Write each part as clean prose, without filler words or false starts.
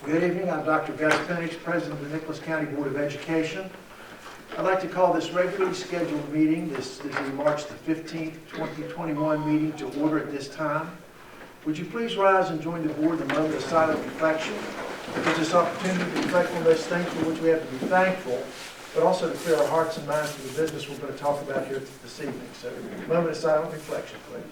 Good evening. I'm Dr. Gus Penix, President of the Nicholas County Board of Education. I'd like to call this regularly scheduled meeting, this is the March the 15th, 2021 meeting to order at this time. Would you please rise and join the board in a moment of silent reflection? It gives us opportunity to reflect on those things for which we have to be thankful, but also to clear our hearts and minds for the business we're going to talk about here this evening. So, a moment of silent reflection, please.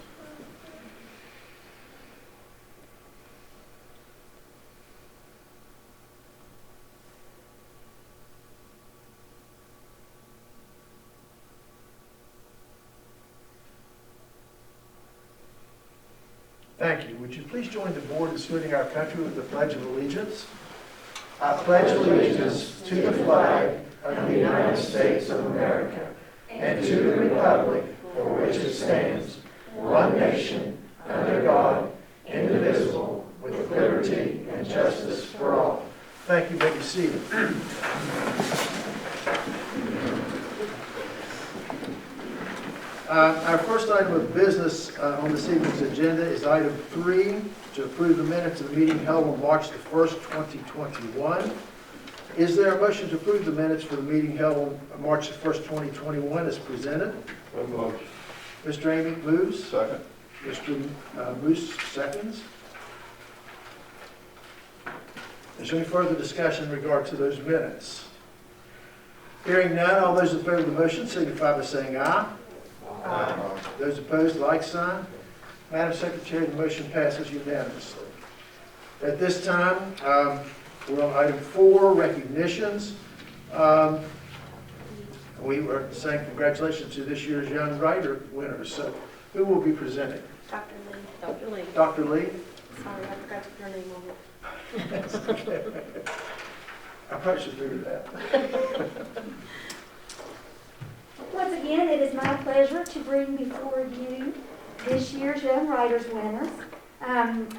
Thank you. Would you please join the board in saluting our country with the Pledge of Allegiance? I pledge allegiance to the flag of the United States of America and to the republic for which it stands, one nation, under God, indivisible, with liberty and justice for all. Thank you. You may be seated. Our first item of business on this evening's agenda is item 3, to approve the minutes of the meeting held on March the 1st, 2021. Is there a motion to approve the minutes for the meeting held on March the 1st, 2021 as presented? Motion. Mr. Amy moves. Second. Mr. Moose seconds. Is there any further discussion in regard to those minutes? Hearing none, all those in favor of the motion signify by saying aye. Aye. Those opposed, like sign. Madam Secretary, the motion passes unanimously. At this time, we're on item 4, recognitions. We were saying congratulations to this year's Young Writer winners. So, who will be presenting? Dr. Lee. Dr. Lee. Dr. Lee? Sorry, I forgot to put your name on it. That's okay. I probably should figure that. Once again, it is my pleasure to bring before you this year's Young Writers winners.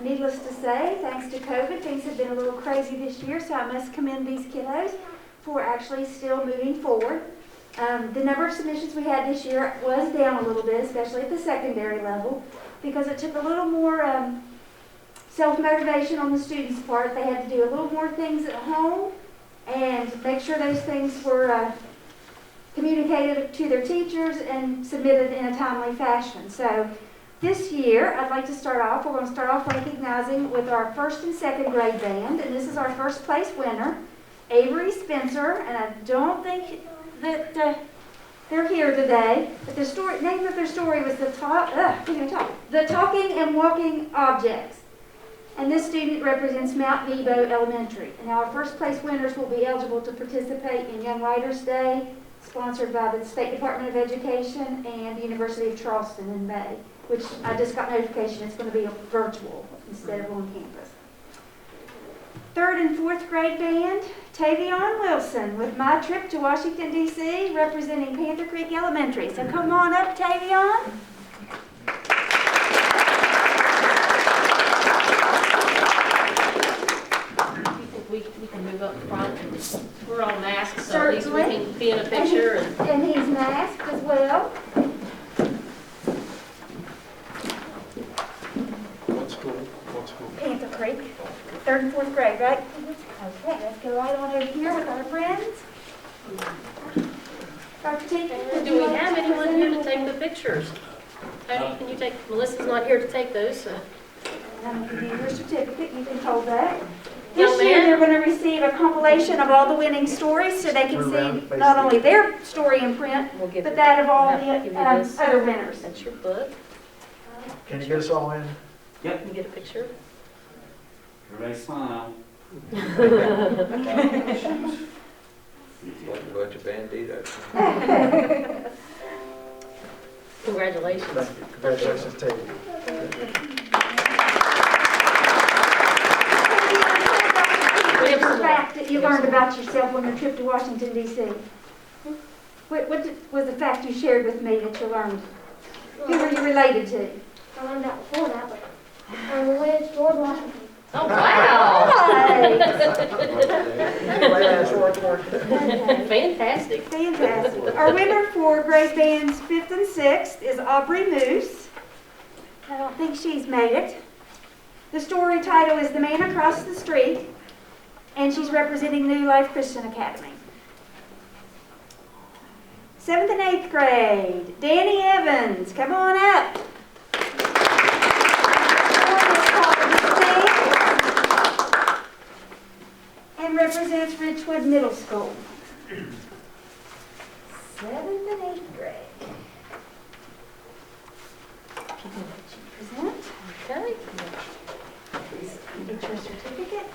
Needless to say, thanks to COVID, things have been a little crazy this year, so I must commend these kiddos for actually still moving forward. The number of submissions we had this year was down a little bit, especially at the secondary level, because it took a little more self-motivation on the students' part. They had to do a little more things at home and make sure those things were communicated to their teachers and submitted in a timely fashion. So this year, I'd like to start off, we're going to start off recognizing with our first and second grade band, and this is our first place winner, Avery Spencer, and I don't think that they're here today, but the name of their story was The Talking and Walking Objects. And this student represents Mount Nebo Elementary. And now our first place winners will be eligible to participate in Young Writers Day, sponsored by the State Department of Education and the University of Charleston in May, which I just got notification it's going to be virtual instead of on campus. Third and fourth grade band, Tavion Wilson with My Trip to Washington, D.C., representing Panther Creek Elementary. So come on up, Tavion. We can move up front. We're all masked, so Certainly. at least we can be in a picture. And he's masked as well. What school? What school? Panther Creek. Third and fourth grade, right? Okay, let's go right on over here with our friends. Dr. T, Do we have anyone here to take the pictures? Tony, can you take, Melissa's not here to take those, so. I'm going to give you your certificate. You can hold that. Young This year man. they're going to receive a compilation of all the winning stories so they can see not only their story in print, We'll give but that of all the give you this. other winners. That's your book. Can you get us all in? Can you get a picture? Everybody smile. Like a bunch of banditos. Congratulations. Thank you. Congratulations, Tate. The fact that you learned about yourself on your trip to Washington, D.C. What was the fact you shared with me that you learned? Who were you related to? I learned that before that, but I'm related to George Washington. Oh, wow. Fantastic. Fantastic. Our winner for grade bands 5th and 6th is Aubrey Moose. I don't think she's made it. The story title is The Man Across the Street. and she's representing New Life Christian Academy. 7th and 8th grade, Danny Evans, come on up. And represents Ridgewood Middle School. 7th and 8th grade. Present. Okay. Get your certificate.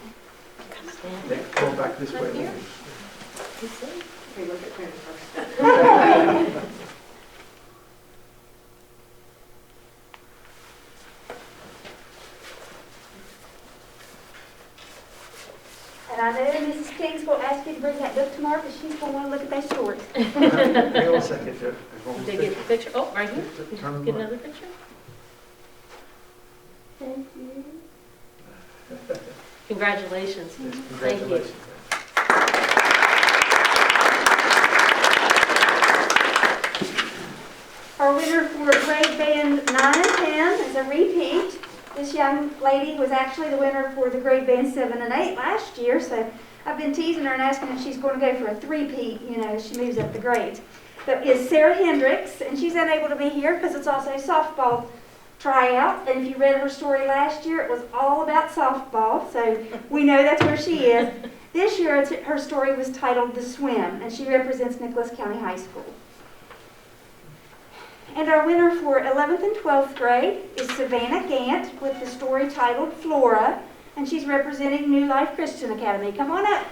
Stand Go back this up way. here. You see? And I know Mrs. Kings will ask you to bring that book tomorrow because she's going to want to look at that story. Hang on a second, Jeff. Did they get the picture? Oh, right here. Turn Get them another picture? Thank you. Congratulations. Yes, Thank you. congratulations. Our winner for grade band 9 and 10 is a repeat. This young lady was actually the winner for the grade band 7 and 8 last year, so I've been teasing her and asking if she's going to go for a three-peat, as she moves up the grades. But is Sarah Hendricks, and she's unable to be here because it's also a softball tryout. And if you read her story last year, it was all about softball, so we know that's where she is. This year, her story was titled The Swim, and she represents Nicholas County High School. And our winner for 11th and 12th grade is Savannah Gant with the story titled Flora, and she's representing New Life Christian Academy. Come on up.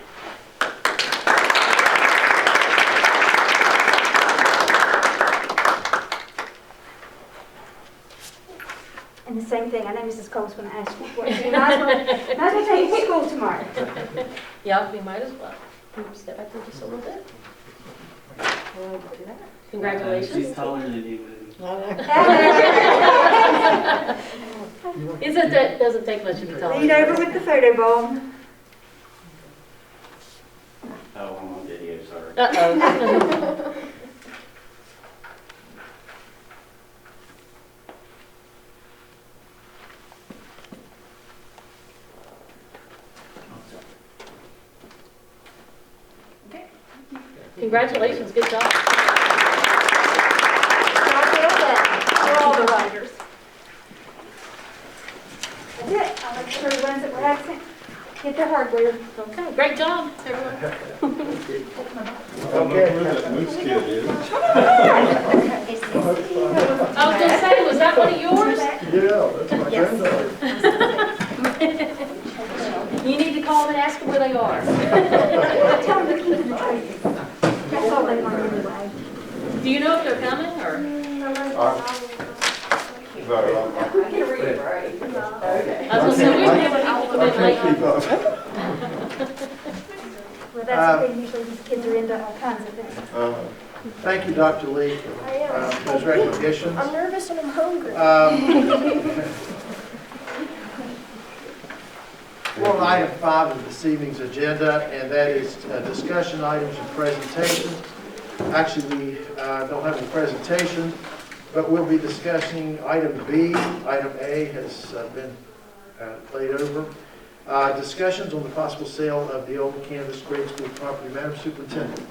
And the same thing, I know Mrs. Cole's going to ask you for it. You might as well take it to school tomorrow. Yeah, we might as well. Can you step back there just a little bit? Congratulations. She's taller than you. It doesn't take much to be taller. Lean over with the photo ball. Oh, I'm on video, sorry. Uh-oh. Congratulations, good job. For all the writers. That's it. I'll make sure the ones that were absent get their hardware. Okay, great job, everyone. Okay. I was gonna say, was that one of yours? Yeah, that's my Yes. granddaughter. You need to call them and ask them where they are. Tell them to keep the trophies. That's all they want anyway. Do you know if they're coming, or? I was gonna say, we were able to come in late. Well, that's the thing. Usually these kids are into all kinds of things. Thank you, Dr. Lee, I am. for those recognitions. I'm nervous and I'm hungry. We're on item 5 of this evening's agenda, and that is discussion items and presentations. Actually, we don't have any presentations, but we'll be discussing item B. Item A has been laid over. Discussions on the possible sale of the old Kansas grade school property. Madam Superintendent.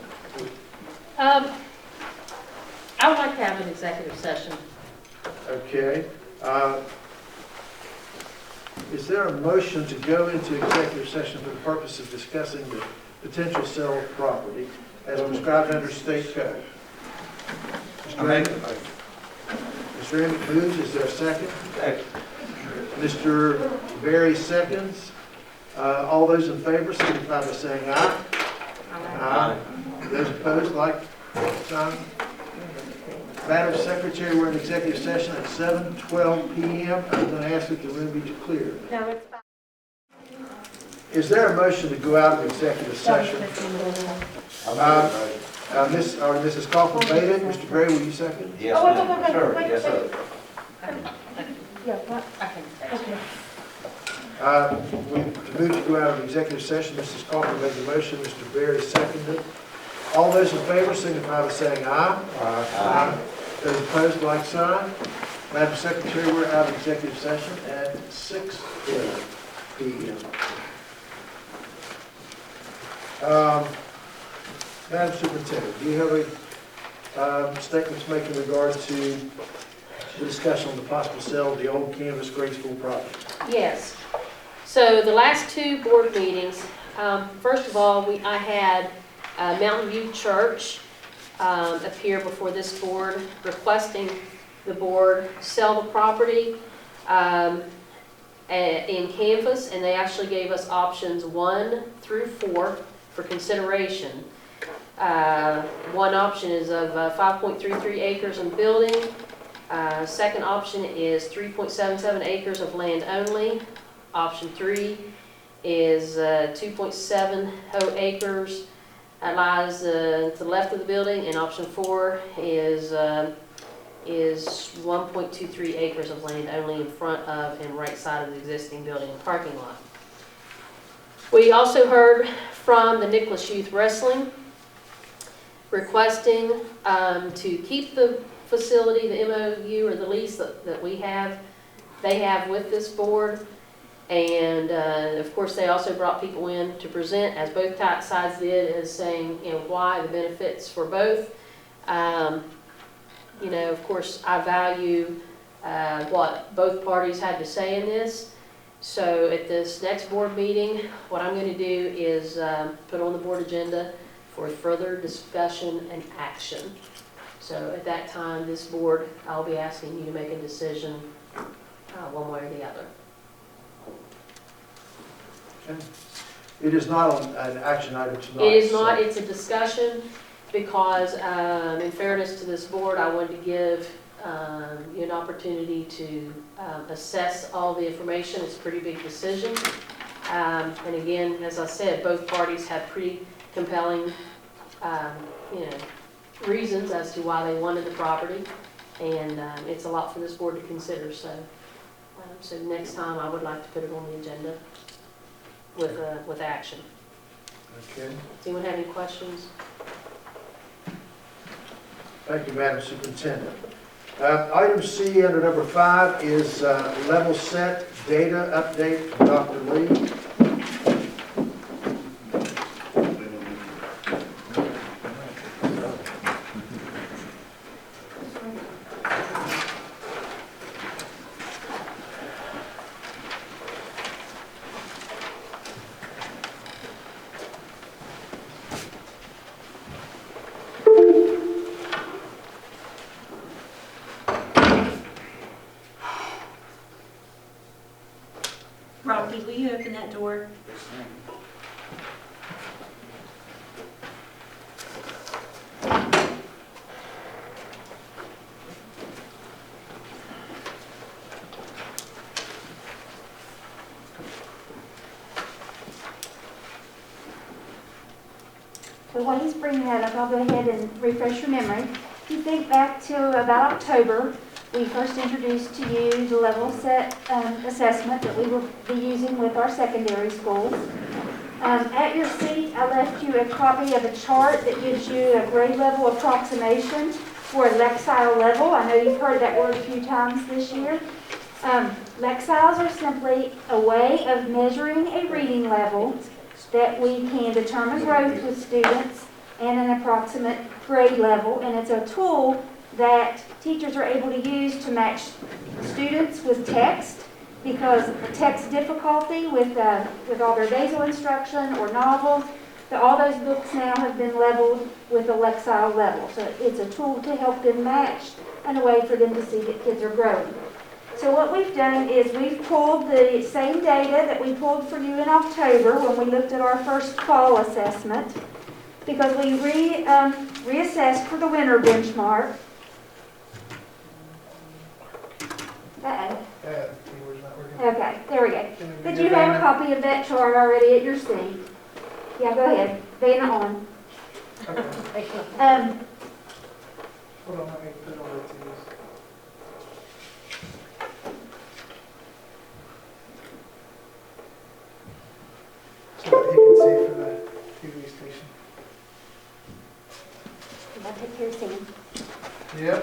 I would like to have an executive session. Okay. Is there a motion to go into executive session for the purpose of discussing the potential sale of property as prescribed under state code? Mr. Emmett moves. Is there a second? Mr. Berry seconds. All those in favor signify by saying aye. Aye. Those opposed, like sign. Madam Secretary, we're in executive session at 7:12 p.m. I'm going to ask that the room be cleared. No, it's fine. Is there a motion to go out of executive session? Mrs. Kaufman made it. Mr. Berry, will you second? Yes, ma'am. Sure, yes, sir. We move to go out of executive session. Mrs. Kaufman made the motion. Mr. Berry seconded. All those in favor signify by saying aye. Aye. Those opposed, like sign. Madam Secretary, we're out of executive session at 6:12 p.m. Madam Superintendent, do you have a statement to make in regard to the discussion on the possible sale of the old canvas grade school property? Yes. So the last two board meetings, first of all, I had Mountain View Church appear before this board requesting the board sell the property in canvas, and they actually gave us options 1 through 4 for consideration. One option is of 5.33 acres and building. Second option is 3.77 acres of land only. Option 3 is 2.70 acres that lies to the left of the building, and option 4 is 1.23 acres of land only in front of and right side of the existing building and parking lot. We also heard from the Nicholas Youth Wrestling requesting to keep the facility, the MOU or the lease that they have with this board. And of course, they also brought people in to present, as both sides did, as saying, why the benefits for both. Of course, I value what both parties had to say in this. So at this next board meeting, what I'm going to do is put on the board agenda for further discussion and action. So at that time, this board, I'll be asking you to make a decision one way or the other. Okay. It is not an action item tonight. It is not, it's a discussion, because in fairness to this board, I wanted to give you an opportunity to assess all the information. It's a pretty big decision. And again, as I said, both parties have pretty compelling reasons as to why they wanted the property. And it's a lot for this board to consider. So next time I would like to put it on the agenda with action. Okay. Does anyone have any questions? Thank you, Madam Superintendent. Item C under number 5 is level set data update from Dr. Lee. Rocky, will you open that door? So while he's bringing that up, I'll go ahead and refresh your memory. If you think back to about October, we first introduced to you the level set assessment that we will be using with our secondary schools. At your seat, I left you a copy of a chart that gives you a grade level approximation for a Lexile level. I know you've heard that word a few times this year. Lexiles are simply a way of measuring a reading level that we can determine growth with students and an approximate grade level, and it's a tool that teachers are able to use to match students with text, because text difficulty with all their basal instruction or novels, all those books now have been leveled with a Lexile level. So it's a tool to help them match and a way for them to see that kids are growing. So what we've done is we've pulled the same data that we pulled for you in October when we looked at our first fall assessment, because we reassessed for the winter benchmark. Okay, there we go. Did you have a copy of that chart already at your seat? Yeah, go ahead. Vanna on. Okay. Hold on, let me put all that to this. So that you can see from the TV station. I'll take care of Sam. Yep.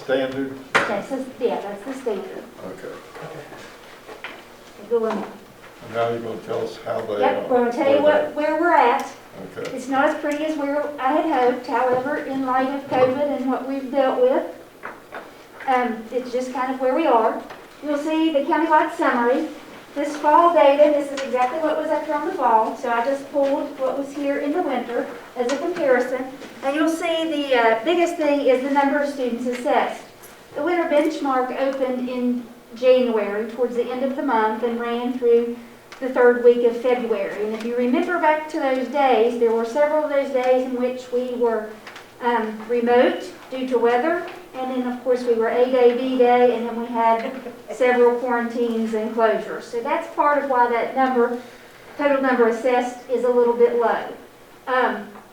standard? That's the standard. Okay. Go on. And now you're gonna tell us how they are? Yep, we're gonna tell you where we're at. Okay. It's not as pretty as I had hoped, however, in light of COVID and what we've dealt with, it's just kind of where we are. You'll see the countywide summary. This fall data, this is exactly what was up from the fall, so I just pulled what was here in the winter as a comparison. And you'll see the biggest thing is the number of students assessed. The winter benchmark opened in January, towards the end of the month, and ran through the third week of February. And if you remember back to those days, there were several of those days in which we were remote due to weather, and then of course we were A-Day, B-Day, and then we had several quarantines and closures. So that's part of why that total number assessed is a little bit low.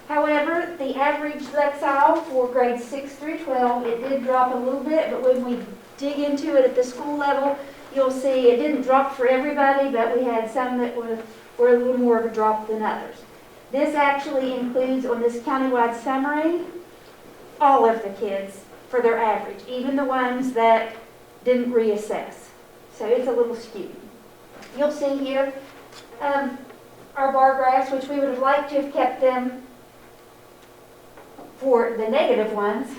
However, the average Lexile for grades 6 through 12, it did drop a little bit, but when we dig into it at the school level, you'll see it didn't drop for everybody, but we had some that were a little more of a drop than others. This actually includes, on this countywide summary, all of the kids for their average, even the ones that didn't reassess. So it's a little skewed. You'll see here our bar graphs, which we would have liked to have kept them for the negative ones,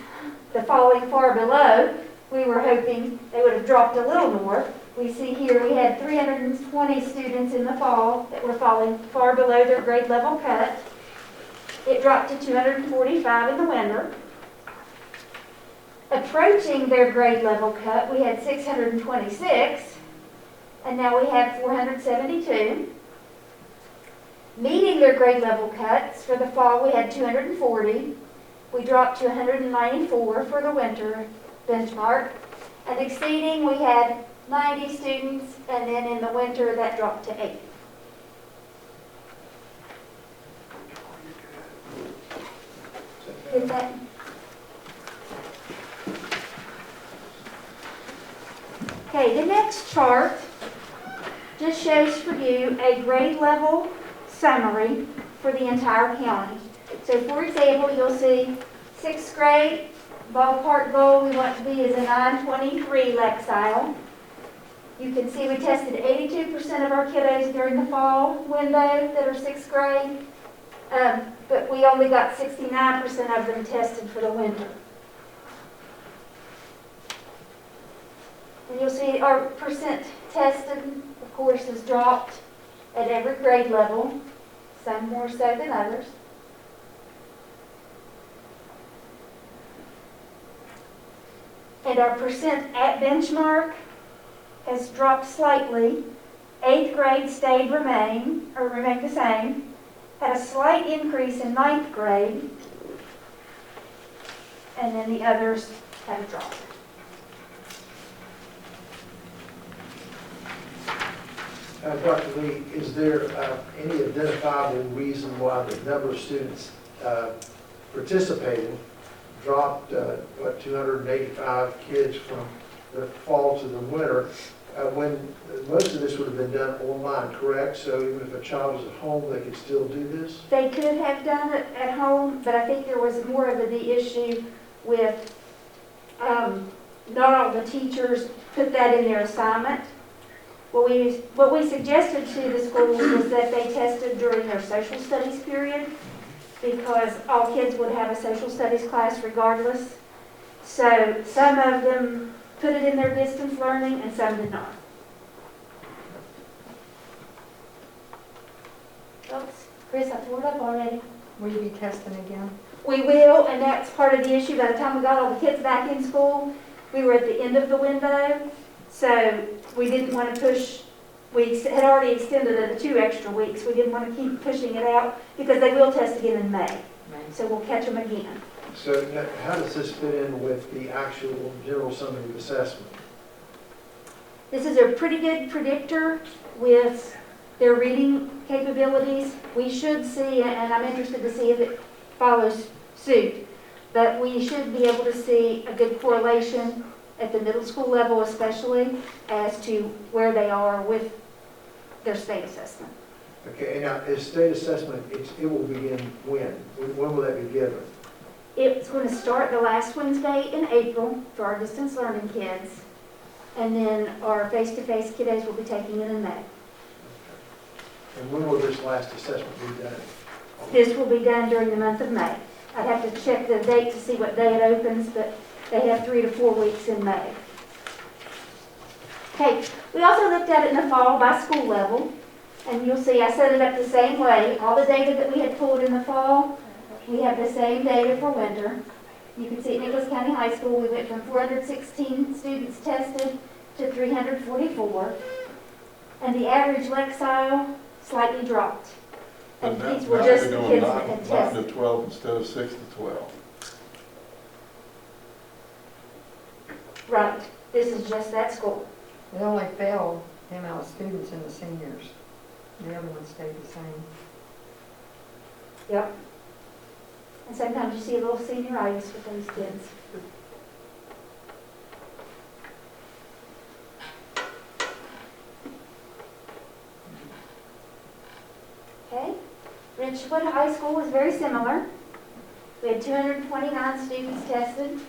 the falling far below. We were hoping they would have dropped a little more. We see here we had 320 students in the fall that were falling far below their grade level cut. It dropped to 245 in the winter. Approaching their grade level cut, we had 626, and now we have 472. Meeting their grade level cuts for the fall, we had 240. We dropped to 194 for the winter benchmark. And exceeding, we had 90 students, and then in the winter that dropped to 8. Get that? Okay, the next chart just shows for you a grade level summary for the entire county. So for example, you'll see 6th grade, ballpark goal we want to be is a 923 Lexile. You can see we tested 82% of our kiddos during the fall window that are 6th grade, but we only got 69% of them tested for the winter. And you'll see our percent tested, of course, has dropped at every grade level, some more so than others. And our percent at benchmark has dropped slightly. 8th grade remained the same. Had a slight increase in 9th grade. And then the others have dropped. Dr. Lee, is there any identifiable reason why the number of students participating dropped, 285 kids from the fall to the winter, when most of this would have been done online, correct? So even if a child was at home, they could still do this? They could have done it at home, but I think there was more of the issue with not all the teachers put that in their assignment. What we suggested to the schools was that they tested during their social studies period, because all kids would have a social studies class regardless. So some of them put it in their distance learning and some did not. Oops, Chris, I tore it up already. Will you be testing again? We will, and that's part of the issue. By the time we got all the kids back in school, we were at the end of the window. So we didn't want to push, we had already extended it 2 extra weeks. We didn't want to keep pushing it out because they will test again in May. Right. So we'll catch them again. So how does this fit in with the actual general summative assessment? This is a pretty good predictor with their reading capabilities. We should see, and I'm interested to see if it follows suit, but we should be able to see a good correlation at the middle school level especially as to where they are with their state assessment. Okay, and now, is state assessment, it will begin when? When will that be given? It's going to start the last Wednesday in April for our distance learning kids. And then our face-to-face kiddos will be taking it in May. And when will this last assessment be done? This will be done during the month of May. I'd have to check the date to see what day it opens, but they have 3 to 4 weeks in May. Okay, we also looked at it in the fall by school level, and you'll see I set it up the same way. All the data that we had pulled in the fall, we have the same data for winter. You can see at Nicholas County High School, we went from 416 students tested to 344, and the average Lexile slightly dropped. And But these now were they're just the doing kids that had 9 tested. to 12 instead of 6 to 12. Right, this is just that school. It only fell the amount of students in the seniors. The other ones stayed the same. Yep. And sometimes you see a little senioritis with those kids. Okay, Ridgewood High School was very similar. We had 229 students tested,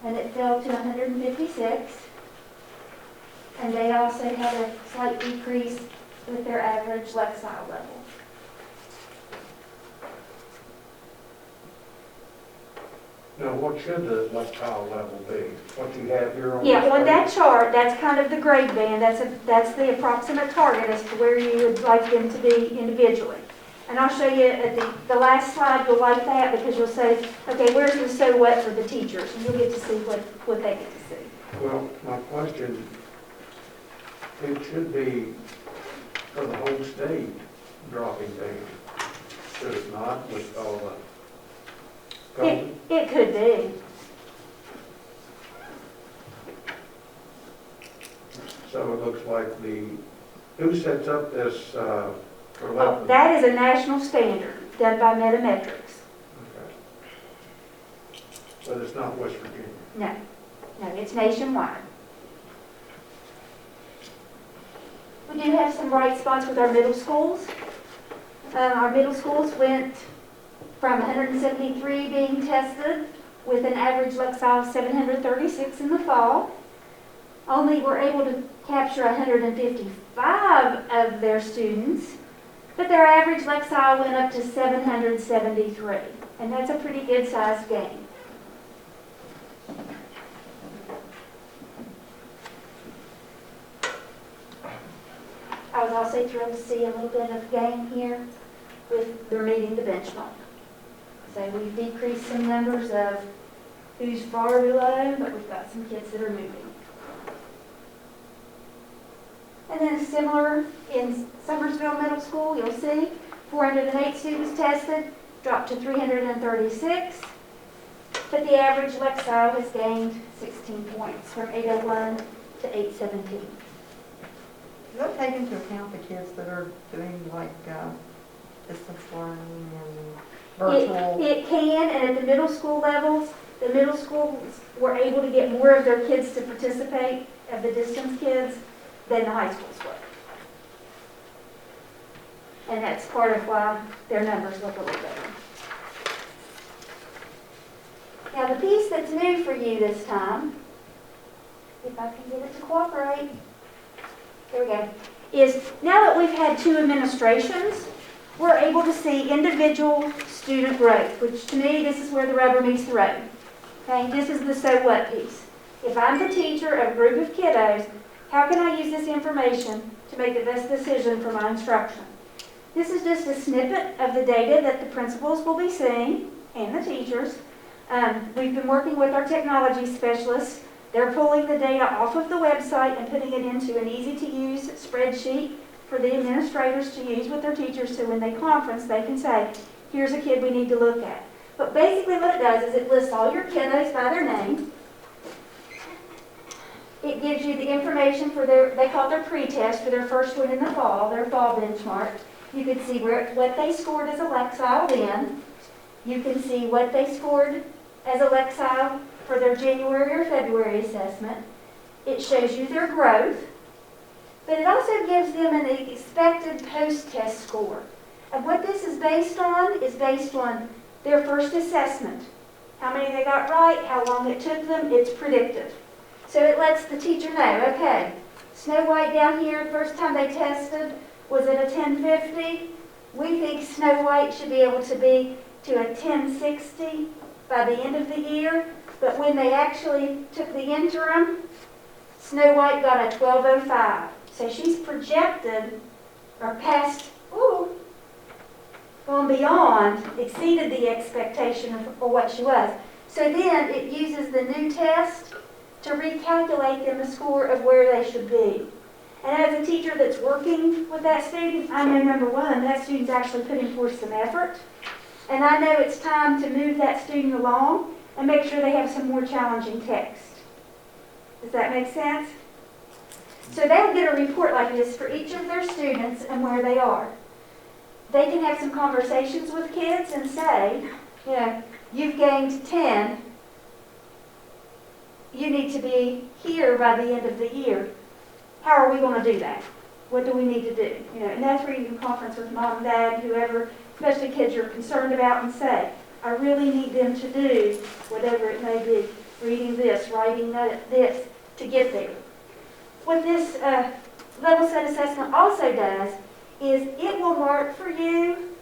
and it fell to 156. And they also had a slight decrease with their average Lexile level. Now, what should the Lexile level be? What you have here on? Yeah, this on page? that chart, that's kind of the grade band, that's the approximate target as to where you would like them to be individually. And I'll show you at the last slide, you'll like that because you'll say, okay, where's the so what for the teachers? And you'll get to see what they get to see. Well, my question, it should be for the whole state dropping down. Should it not with all the COVID? It could be. So it looks like who sets up this for Oh, Levy? that is a national standard done by Metametrics. Okay. But it's not West Virginia. No, it's nationwide. We do have some bright spots with our middle schools. Our middle schools went from 173 being tested with an average Lexile of 736 in the fall. Only were able to capture 155 of their students, but their average Lexile went up to 773, and that's a pretty good sized gain. I was also thrilled to see a little bit of gain here with their meeting the benchmark. So we've decreased some numbers of who's far below, but we've got some kids that are moving. And then similar in Summersville Middle School, you'll see 408 students tested, dropped to 336, but the average Lexile has gained 16 points from 801 to 817. Does that take into account the kids that are doing like distance learning and virtual? It can, and at the middle school levels, the middle schools were able to get more of their kids to participate, of the distance kids, than the high schools were. And that's part of why their numbers look a little better. Now the piece that's new for you this time, if I can get it to cooperate, there we go, is now that we've had 2 administrations, we're able to see individual student growth, which to me, this is where the rubber meets the road. Okay, this is the so what piece. If I'm the teacher of a group of kiddos, how can I use this information to make the best decision for my instruction? This is just a snippet of the data that the principals will be seeing and the teachers. We've been working with our technology specialists. They're pulling the data off of the website and putting it into an easy-to-use spreadsheet for the administrators to use with their teachers so when they conference, they can say, here's a kid we need to look at. But basically what it does is it lists all your kiddos by their name. It gives you the information for they call their pre-test for their first one in the fall, their fall benchmark. You can see what they scored as a Lexile then. You can see what they scored as a Lexile for their January or February assessment. It shows you their growth, but it also gives them an expected post-test score. And what this is based on their first assessment. How many they got right, how long it took them, it's predictive. So it lets the teacher know, okay, Snow White down here, first time they tested, was at a 1050. We think Snow White should be able to be to a 1060 by the end of the year, but when they actually took the interim, Snow White got a 1205. So she's projected, or passed, gone beyond, exceeded the expectation of what she was. So then it uses the new test to recalculate them a score of where they should be. And as a teacher that's working with that student, I know number one, that student's actually putting forth some effort. And I know it's time to move that student along and make sure they have some more challenging text. Does that make sense? So they'll get a report like this for each of their students and where they are. They can have some conversations with kids and say, you know, you've gained 10. You need to be here by the end of the year. How are we going to do that? What do we need to do? You know, and that's where you can conference with mom and dad, whoever, especially kids you're concerned about, and say, I really need them to do whatever it may be, reading this, writing this, to get there. What this level set assessment also does is it will mark for you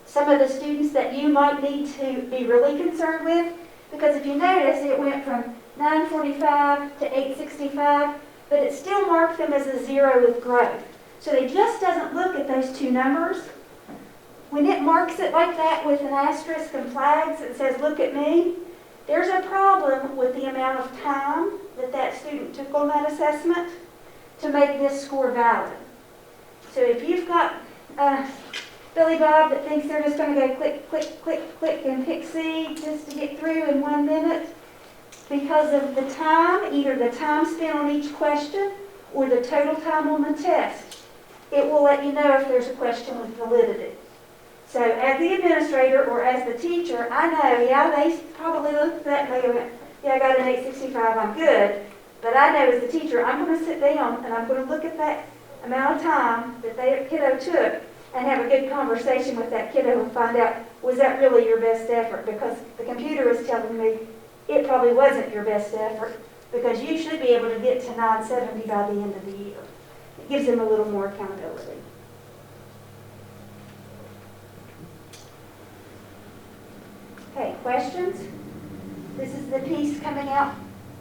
some of the students that you might need to be really concerned with, because if you notice, it went from 945 to 865, but it still marked them as a 0 with growth. So it just doesn't look at those two numbers. When it marks it like that with an asterisk and flags and says, look at me, there's a problem with the amount of time that that student took on that assessment to make this score valid. So if you've got Billy Bob that thinks they're just going to go click, click, click, click and pick C just to get through in 1 minute, because of the time, either the time spent on each question or the total time on the test, it will let you know if there's a question with validity. So as the administrator or as the teacher, I know, yeah, they probably looked at that and they went, yeah, I got an 865, I'm good. But I know as the teacher, I'm going to sit down and I'm going to look at that amount of time that that kiddo took and have a good conversation with that kiddo and find out, was that really your best effort? Because the computer is telling me it probably wasn't your best effort, because you should be able to get to 970 by the end of the year. It gives them a little more accountability. Okay, questions? This is the piece coming out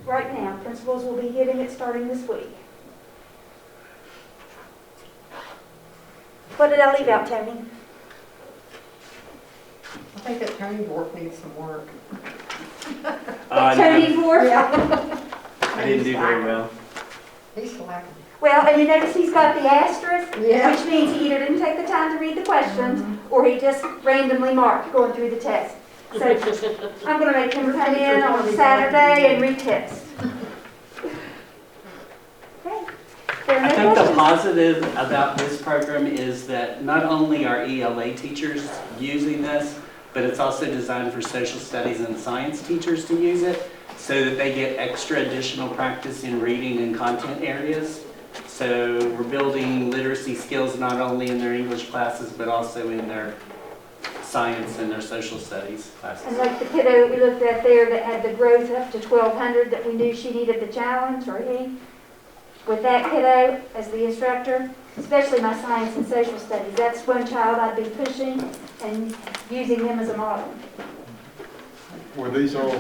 right now. Principals will be getting it starting this week. What did I leave out, Tony? I think that Tony Bork needs some work. Tony Dwarf? Yeah. I didn't do very well. He's slacking. Well, and you notice he's got the asterisk, Yeah. which means he either didn't take the time to read the questions, or he just randomly marked going through the test. So I'm going to make him come in on Saturday and retest. Okay. There are no I think the questions? positive about this program is that not only are ELA teachers using this, but it's also designed for social studies and science teachers to use it so that they get extra additional practice in reading and content areas. So we're building literacy skills not only in their English classes, but also in their science and their social studies classes. And like the kiddo we looked at there that had the growth up to 1200 that we knew she needed the challenge, or he, with that kiddo as the instructor, especially my science and social studies, that's one child I'd be pushing and using them as a model. Were these all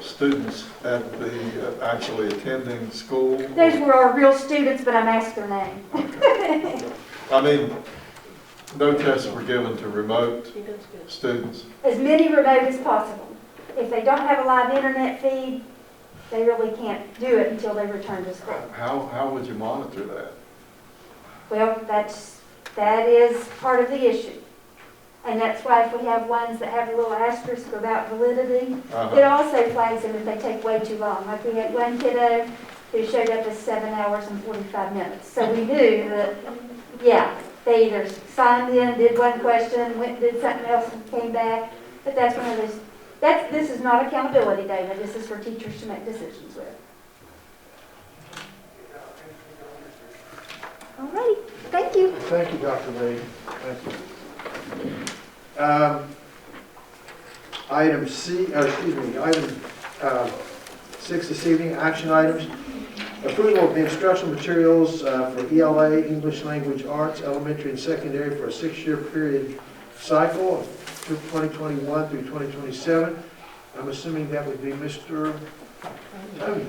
students at the, actually attending school? Those were our real students, but I'm asking their name. I mean, no tests were given to remote students. As many remote as possible. If they don't have a live internet feed, they really can't do it until they return to school. How would you monitor that? Well, that is part of the issue. And that's why if we have ones that have a little asterisk about validity, it also flags them if they take way too long. Like we had one kiddo who showed up as 7 hours and 45 minutes. So we knew that, yeah, they either signed in, did one question, went and did something else and came back. But that's one of those, this is not accountability data. This is for teachers to make decisions with. All righty. Thank you. Thank you, Dr. Lee. Thank you. Item item 6 this evening, action items. Approval of the instructional materials for ELA, English Language Arts, elementary and secondary for a 6-year period cycle of 2021 through 2027. I'm assuming that would be Mr. Tony.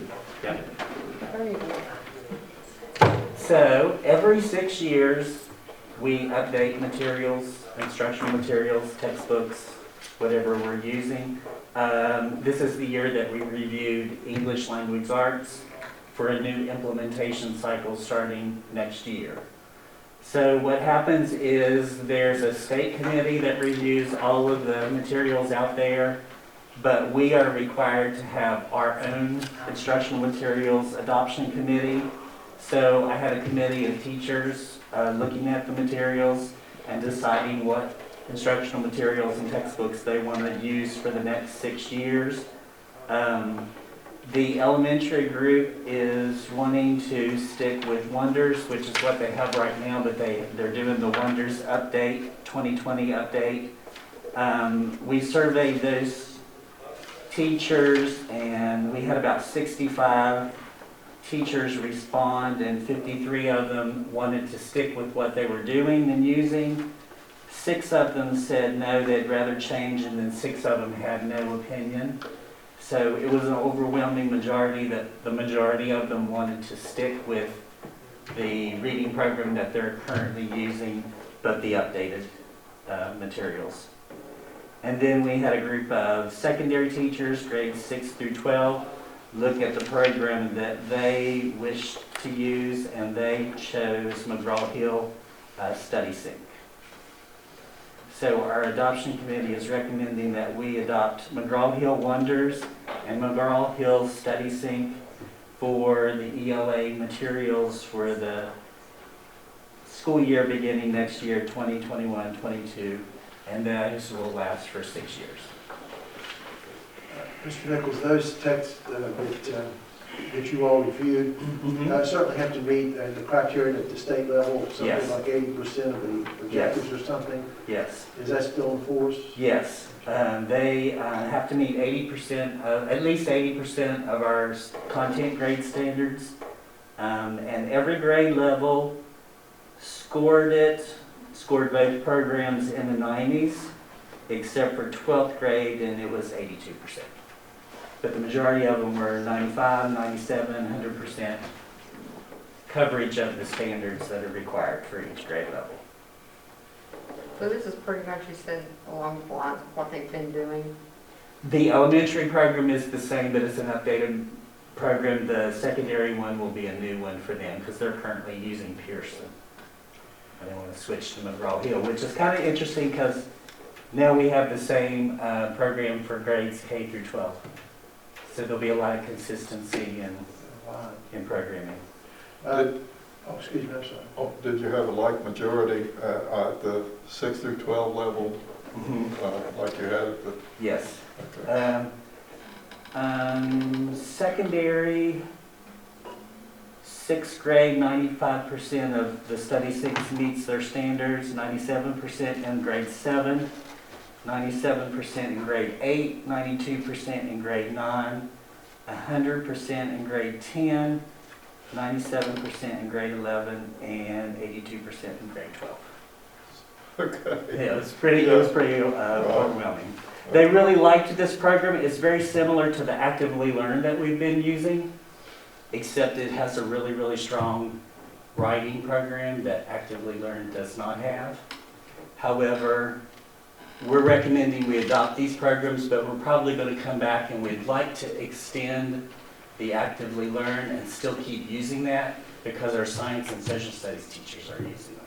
So every 6 years, we update materials, instructional materials, textbooks, whatever we're using. This is the year that we reviewed English Language Arts for a new implementation cycle starting next year. So what happens is there's a state committee that reviews all of the materials out there, but we are required to have our own instructional materials adoption committee. So I had a committee of teachers looking at the materials and deciding what instructional materials and textbooks they want to use for the next 6 years. The elementary group is wanting to stick with Wonders, which is what they have right now, but they're doing the Wonders update, 2020 update. We surveyed those teachers, and we had about 65 teachers respond, and 53 of them wanted to stick with what they were doing and using. 6 of them said no, they'd rather change, and then 6 of them had no opinion. So it was an overwhelming majority that the majority of them wanted to stick with the reading program that they're currently using, but the updated materials. And then we had a group of secondary teachers, grades 6 through 12, look at the program that they wished to use, and they chose McGraw-Hill Study Sync. So our adoption committee is recommending that we adopt McGraw-Hill Wonders and McGraw-Hill Study Sync for the ELA materials for the school year beginning next year, 2021-22, and those will last for 6 years. Mr. Nichols, those texts that you all reviewed certainly have to meet the criteria at the state level, something Yes. like 80% of the objectives or something. Yes. Is that still in force? Yes. They have to meet 80%, at least 80% of our content grade standards. And every grade level scored both programs in the 90s, except for 12th grade, and it was 82%. But the majority of them were 95, 97, 100% coverage of the standards that are required for each grade level. So this is pretty much, you said, along the lines of what they've been doing. The elementary program is the same, but it's an updated program. The secondary one will be a new one for them because they're currently using Pearson. And they want to switch to McGraw-Hill, which is kind of interesting because now we have the same program for grades K through 12. So there'll be a lot of consistency in programming. Excuse me, I'm sorry. Oh, did you have a like majority at the 6 through 12 level, like you had at the? Yes. Okay. Secondary, 6th grade, 95% of the study 6 meets their standards, 97% in grade 7, 97% in grade 8, 92% in grade 9, 100% in grade 10, 97% in grade 11, and 82% in grade 12. Okay. Yeah, it was pretty overwhelming. They really liked this program. It's very similar to the Actively Learn that we've been using, except it has a really, really strong writing program that Actively Learn does not have. However, we're recommending we adopt these programs, but we're probably going to come back and we'd like to extend the Actively Learn and still keep using that because our science and social studies teachers are using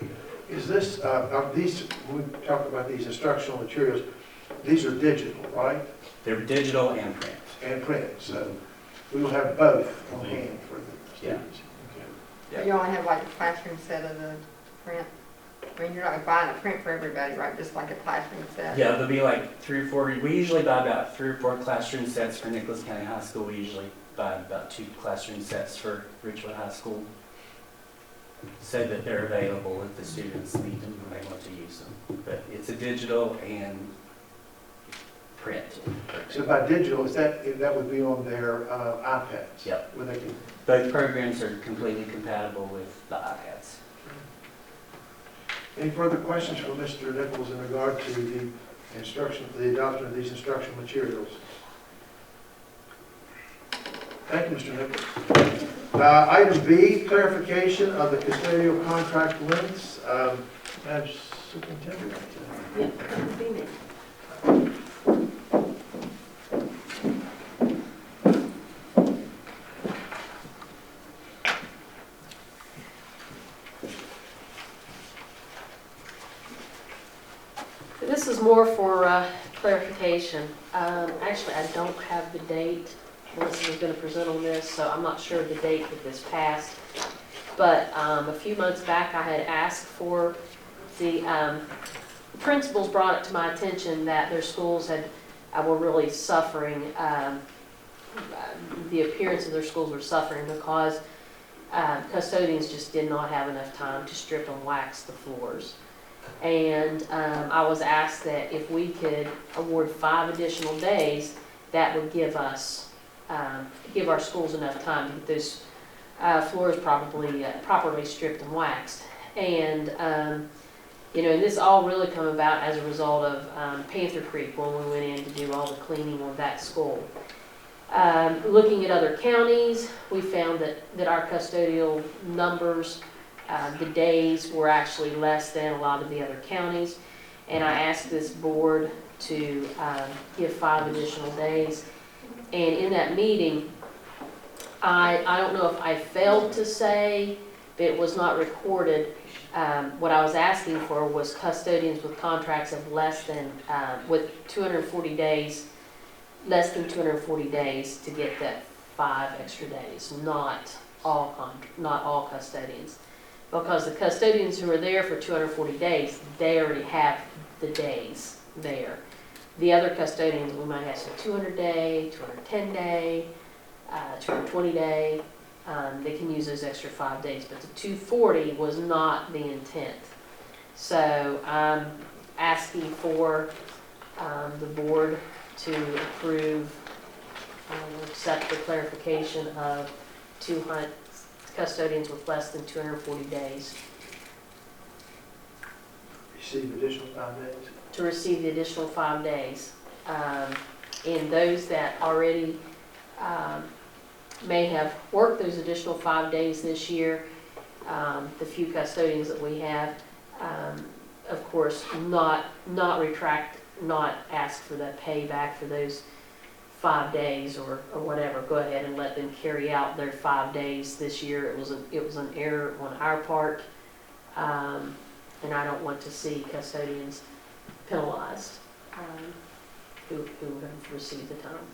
it. Is this, when we talk about these instructional materials, these are digital, right? They're digital and print. And print, so we will have both on hand for the students. Yeah. You only have like a classroom set of the print. I mean, you're not buying a print for everybody, right? Just like a classroom set. Yeah, there'll be like 3 or 4. We usually buy about 3 or 4 classroom sets for Nicholas County High School. We usually buy about 2 classroom sets for Ridgewood High School, so that they're available if the students need them and they want to use them. But it's a digital and print. So by digital, that would be on their iPads? Yep. Where they can, Both programs are completely compatible with the iPads. any further questions for Mr. Nichols in regard to the adoption of these instructional materials? Thank you, Mr. Nichols. Item B, clarification of the custodial contract lengths. Madam Superintendent. Yeah, that'd be me. This is more for clarification. Actually, I don't have the date. Melissa was going to present on this, so I'm not sure of the date that this passed. But a few months back, I had asked for the principals brought it to my attention that their schools were really suffering. The appearance of their schools were suffering because custodians just did not have enough time to strip and wax the floors. And I was asked that if we could award 5 additional days, that would give us, give our schools enough time to get those floors properly stripped and waxed. And, you know, and this all really come about as a result of Panther Creek when we went in to do all the cleaning of that school. Looking at other counties, we found that our custodial numbers, the days were actually less than a lot of the other counties. And I asked this board to give 5 additional days. And in that meeting, I don't know if I failed to say, but it was not recorded. What I was asking for was custodians with contracts of less than, with 240 days, less than 240 days to get that 5 extra days, not all custodians. Because the custodians who are there for 240 days, they already have the days there. The other custodians, we might have some 200 day, 210 day, 220 day. They can use those extra 5 days, but the 240 was not the intent. So I'm asking for the board to approve, accept the clarification of 200 custodians with less than 240 days. Receive additional 5 days? To receive the additional 5 days. And those that already may have worked those additional 5 days this year, the few custodians that we have, of course, not ask for the payback for those 5 days or whatever. Go ahead and let them carry out their 5 days this year. It was an error on our part, and I don't want to see custodians penalized who have received the time.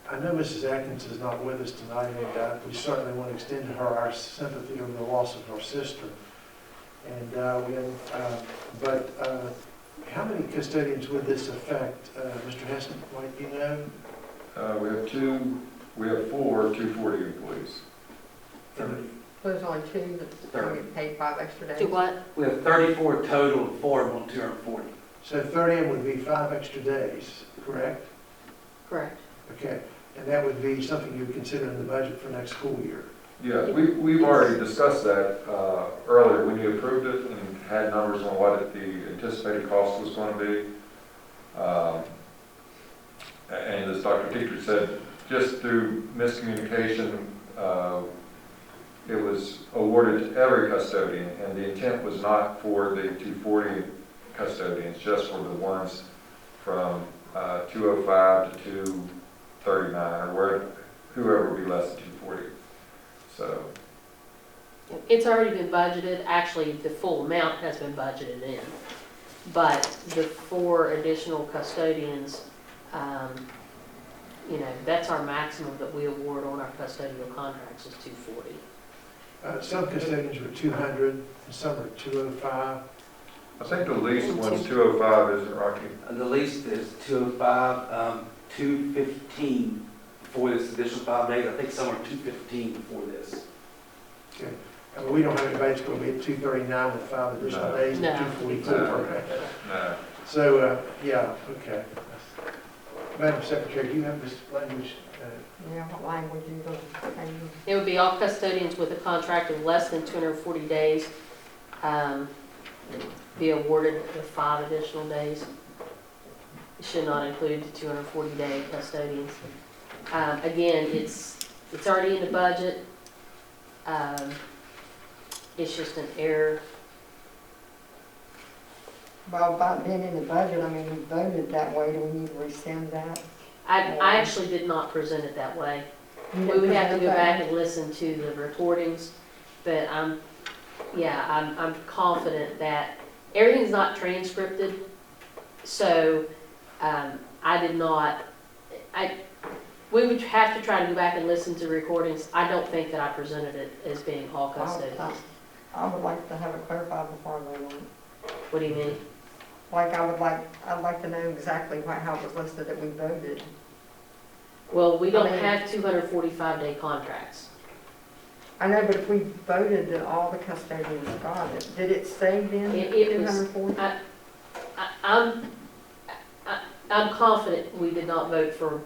I know Mrs. Atkins is not with us tonight, and we certainly want to extend to her our sympathy over the loss of her sister. And how many custodians would this affect, Mr. Heston? Might you know? We have 4 240 employees. 30. There's only 2 that's going to get paid 5 extra days. To what? We have 34 total, 4 on 240. So 30 of them would be 5 extra days, correct? Correct. Okay, and that would be something you would consider in the budget for next school year? Yeah, we've already discussed that earlier when you approved it and had numbers on what the anticipated cost was going to be. And as Dr. Teacher said, just through miscommunication, it was awarded to every custodian, and the intent was not for the 240 custodians, just for the ones from 205 to 239, or whoever would be less than 240. So It's already been budgeted. Actually, the full amount has been budgeted in. But the 4 additional custodians, you know, that's our maximum that we award on our custodial contracts is 240. Some custodians were 200, and some are 205. I think the least one's 205, isn't it, Rocky? The least is 205, 215 for this additional 5 days. I think some are 215 before this. Okay. I mean, we don't have anybody that's going to be at 239 with 5 additional days, No. and 244. No. So, yeah, okay. Madam Secretary, do you have this language? Yeah, what language you going to use? It would be all custodians with a contract of less than 240 days be awarded with 5 additional days. It should not include the 240-day custodians. Again, it's already in the budget. It's just an error. Well, about being in the budget, I mean, we voted that way, do we need to rescind that? I actually did not present it that way. We would have to go back and listen to the recordings, but I'm confident that everything's not transcripted, so we would have to try to go back and listen to recordings. I don't think that I presented it as being all custodians. I would like to have it clarified before I vote on it. What do you mean? Like, I'd like to know exactly how it was listed that we voted. Well, we don't I mean- have 245-day contracts. I know, but if we voted that all the custodians got it, did it say then It was- 240? I'm confident we did not vote for,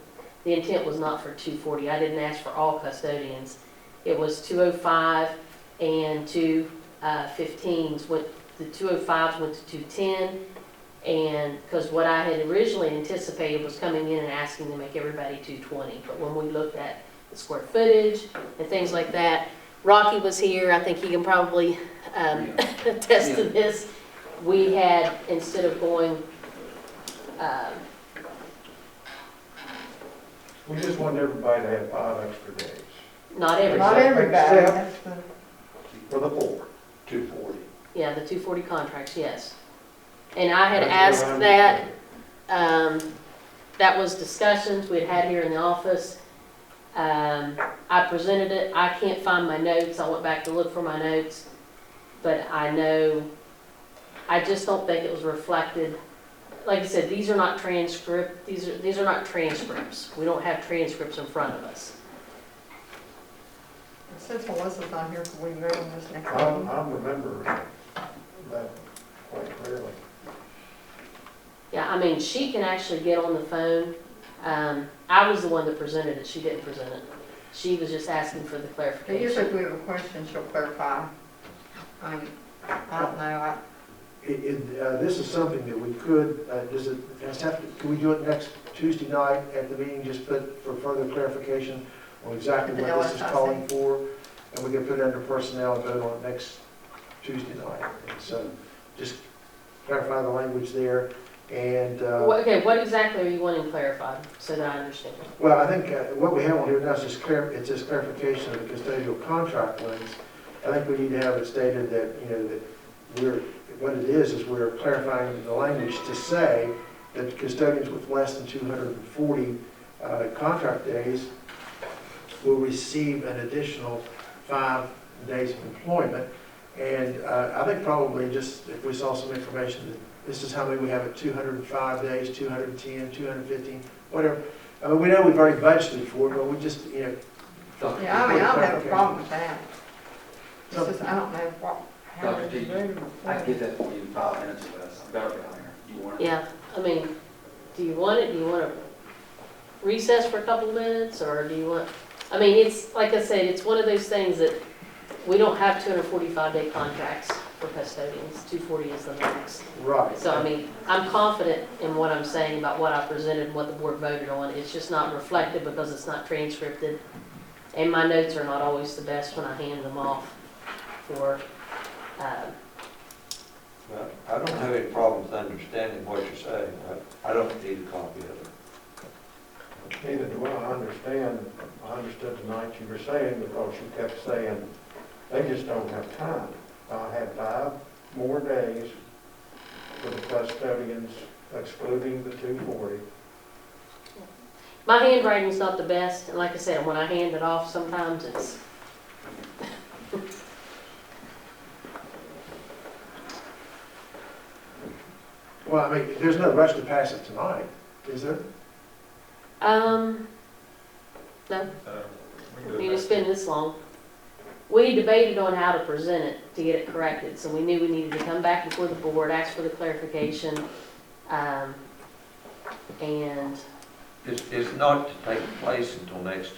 the intent was not for 240. I didn't ask for all custodians. It was 205 and 215s. The 205s went to 210, and because what I had originally anticipated was coming in and asking to make everybody 220. But when we looked at the square footage and things like that, Rocky was here. I think he can probably attest to this. We had, instead of going, We just wanted everybody to have 5 extra days not everybody. Not everybody, Except- that's the, for the 240. Yeah, the 240 contracts, yes. And I had That's what asked I'm that, saying. that was discussions we had here in the office. I presented it, I can't find my notes, I went back to look for my notes, but I know, I just don't think it was reflected. Like I said, these are not these are not transcripts. We don't have transcripts in front of us. since Melissa's not here, can we vote on this next I meeting? remember that quite clearly. Yeah, I mean, she can actually get on the phone. I was the one that presented it, she didn't present it. She was just asking for the Usually if clarification. we have a question, she'll clarify. I don't know, This is something that we could, can we do it next Tuesday night at the meeting, just put for further clarification on exactly The what this is LSIC. calling for? And we can put it under personnel and vote on it next Tuesday night. And so just clarify the language there. And, Okay, what exactly are you wanting clarified, so that I understand? well, I think what we have on here now is just it's just clarification of the custodial contract lengths. I think we need to have it stated that, that what it is we're clarifying the language to say that custodians with less than 240 contract days will receive an additional 5 days of employment. And I think probably just if we saw some information that this is how many we have at 205 days, 210, 215, whatever. I mean, we know we've already budgeted for it, but we just, yeah, I mean, I don't have a problem with that. It's just, I don't know how Dr. it's T, voted. I can get that for you in 5 minutes, but I've got it down here. You want it? Yeah, I mean, do you want it? Do you want to recess for a couple minutes, or do you want, I mean, it's, like I said, it's one of those things that we don't have 245-day contracts for custodians. 240 is the max. right. So, I mean, I'm confident in what I'm saying about what I presented and what the board voted on. It's just not reflected because it's not transcripted. And my notes are not always the best when I hand them off for, Well, I don't have any problems understanding what you're saying. I don't need a copy of it. Neither do I understand. I understood tonight you were saying, because you kept saying, they just don't have time. I had 5 more days for the custodians, excluding the 240. my handwriting's not the best. And like I said, when I hand it off, sometimes it's, Well, I mean, there's no rush to pass it tonight, is there? no, need to spend this long. We debated on how to present it to get it corrected, so we knew we needed to come back before the board, ask for the clarification. And It's not to take place until next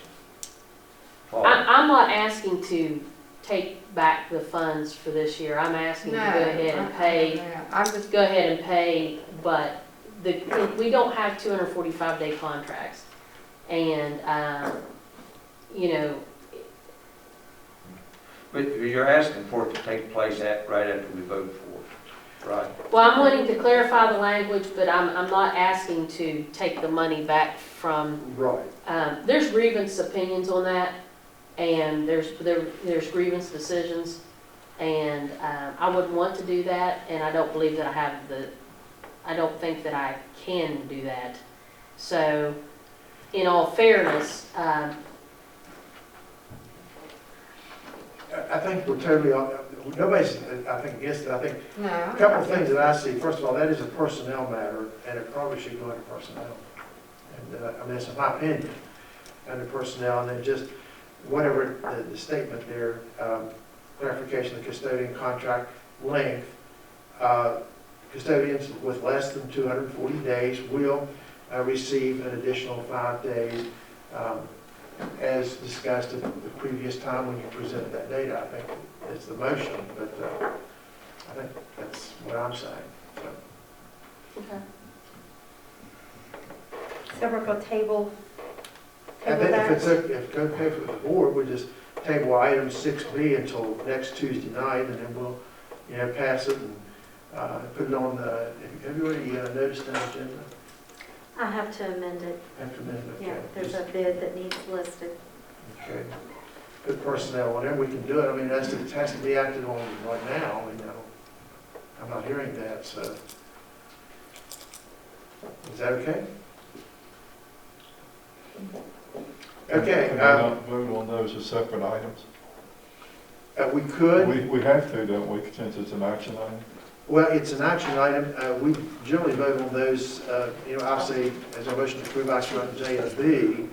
fall. I'm not asking to take back the funds for this year. I'm asking to go ahead and pay, I'm just, go ahead and pay, but we don't have 245-day contracts. And, you know, But you're asking for it to take place right after we vote for it, right? well, I'm wanting to clarify the language, but I'm not asking to take the money back from, Right. there's grievance opinions on that, and there's grievance decisions, and I wouldn't want to do that, and I don't believe that I don't think that I can do that. So, in all fairness, I think we're totally, nobody's, I think, against it. I think no. a couple of things that I see. First of all, that is a personnel matter, and it probably should go under personnel. And, I mean, that's my opinion, under personnel, and then just whatever the statement there, clarification of the custodian contract length. Custodians with less than 240 days will receive an additional 5 days, as discussed at the previous time when you presented that data. I think it's the motion, but I think that's what I'm saying. So, okay. So we're going to table and then if it's, that. if it's okay for the board, we just table item 6B until next Tuesday night, and then we'll, you know, pass it and put it on the, have you already noticed that agenda? I have to amend it. After a minute, okay. Yeah, there's a bid that needs listed. Okay. Put personnel on there, we can do it. I mean, it has to be acted on right now, you know. I'm not hearing that, so. Is that okay? Okay, Can we not vote on those as separate items? we could. We have to, don't we, since it's an action item? Well, it's an action item. We generally vote on those, you know, I'll say, as a motion to approve action items A and B,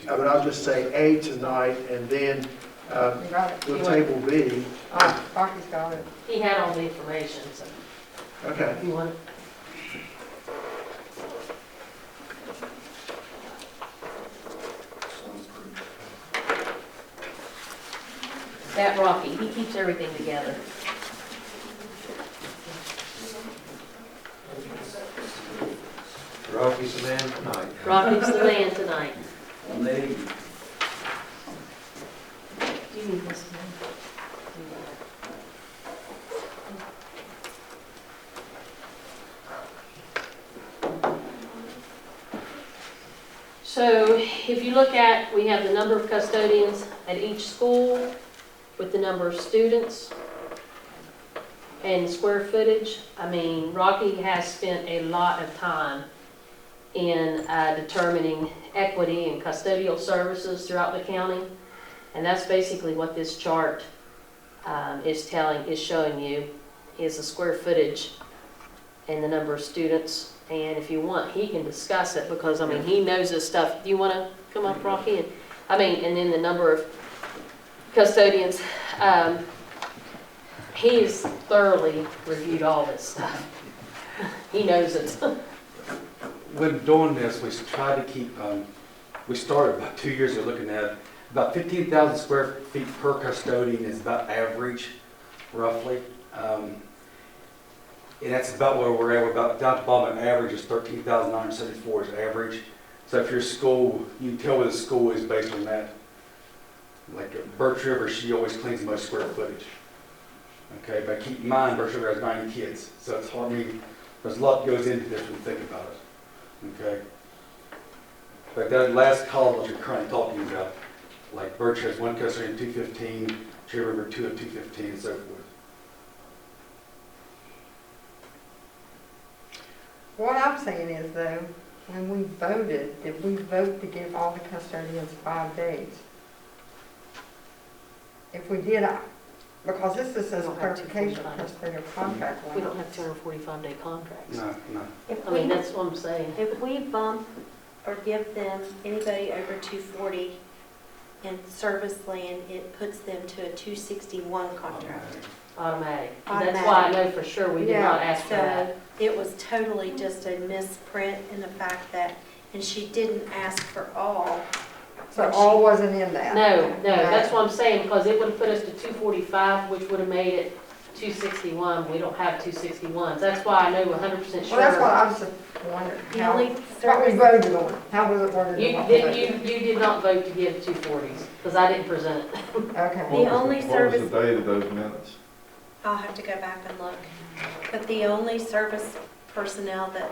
but I'll just say A tonight, and then You got it. we'll table B. Oh, Rocky's got it. He had all the information, so Okay. if you want it. That Rocky, he keeps everything together. Rocky's the man tonight. Rocky's the man tonight. Levy. Do you need this one? So if you look at, we have the number of custodians at each school with the number of students and square footage. I mean, Rocky has spent a lot of time in determining equity and custodial services throughout the county. And that's basically what this chart is showing you, is the square footage and the number of students. And if you want, he can discuss it, because, I mean, he knows this stuff. Do you want to come up, Rocky? And, I mean, and then the number of custodians. He's thoroughly reviewed all this stuff. He knows it. When doing this, we tried to keep, we started about 2 years ago looking at about 15,000 square feet per custodian is about average, roughly. And that's about where we're at. We're about down to the bottom. Average is 13,974 is average. So if your school, you can tell where the school is based on that. Like Birch River, she always cleans the most square footage. Okay, but keep in mind, Birch River has 90 kids. So it's hard, I mean, there's a lot that goes into this when you think about it. Okay. But that last column that you're currently talking about, like Birch has one custodian 215, Cherry River 2 of 215, and so forth. What I'm saying is though, when we voted, did we vote to give all the custodians 5 days? If we did, because this is a clarification of custodial contract. We don't have 245-day contracts. No. If I mean, we, that's what I'm saying. if we bump or give them anybody over 240, in service land, it puts them to a 261 contract. Automatic. That's why I know for sure we did not ask for So that. it was totally just a misprint in the fact that, and she didn't ask for all. So all wasn't in that? No, that's what I'm saying, because it would have put us to 245, which would have made it 261. We don't have 261s. That's why I know 100% sure. Well, that's what I was just wondering, The how, only what we service, voted on, how was it worded? You on what we voted? you did not vote to give 240s, because I didn't present it. Okay. The only What was service- the date of those minutes? I'll have to go back and look. But the only service personnel that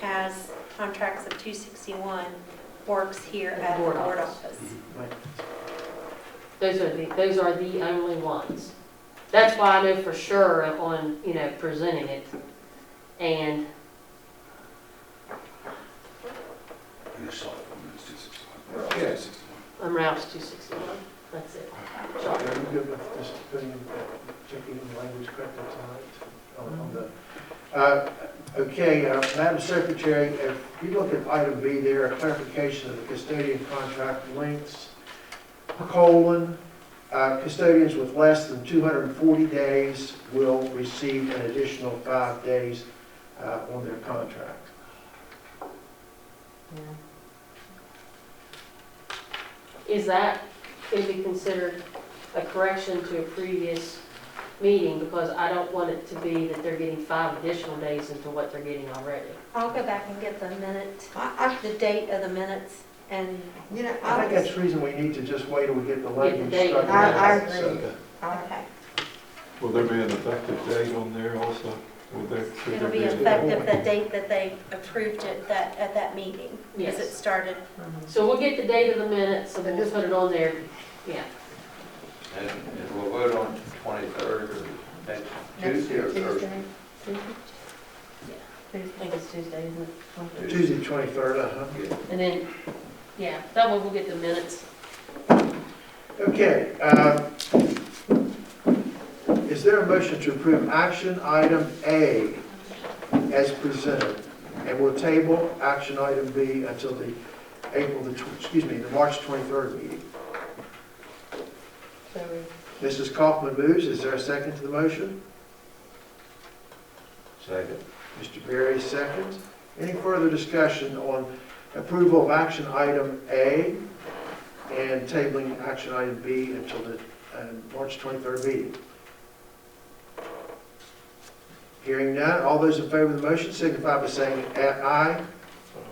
has contracts of 261 works here at the board office. Those are the only ones. That's why I know for sure on, presenting it. And Yes. Ralph's 261. That's it. Are you good with just putting, checking the language correctly tonight on the, okay, Madam Secretary, if you look at item B there, a clarification of the custodian contract lengths, custodians with less than 240 days will receive an additional 5 days on their contract. Is that going to be considered a correction to a previous meeting? Because I don't want it to be that they're getting 5 additional days into what they're getting already. I'll go back and get the minute, the date of the minutes, and You know, I think that's the reason we need to just wait till we get the language date. struck. I out. agree. okay. Will there be an effective date on there also? Should It'll there be a- effective the date that they approved it at that meeting, as it Yes. started. So we'll get the date of the minutes and we'll put it on there. Yeah. And we'll vote on 23rd or next Tuesday or Thursday. I think it's Tuesday, isn't it? Tuesday, 23rd, And then, yeah, that one we'll get the minutes. Okay, is there a motion to approve action item A as presented? And we'll table action item B until the the March 23rd meeting. Mrs. Kaufman moves. Is there a second to the motion? Second. Mr. Berry seconds. Any further discussion on approval of action item A and tabling action item B until the March 23rd meeting? Hearing none, all those in favor of the motion signify by saying aye.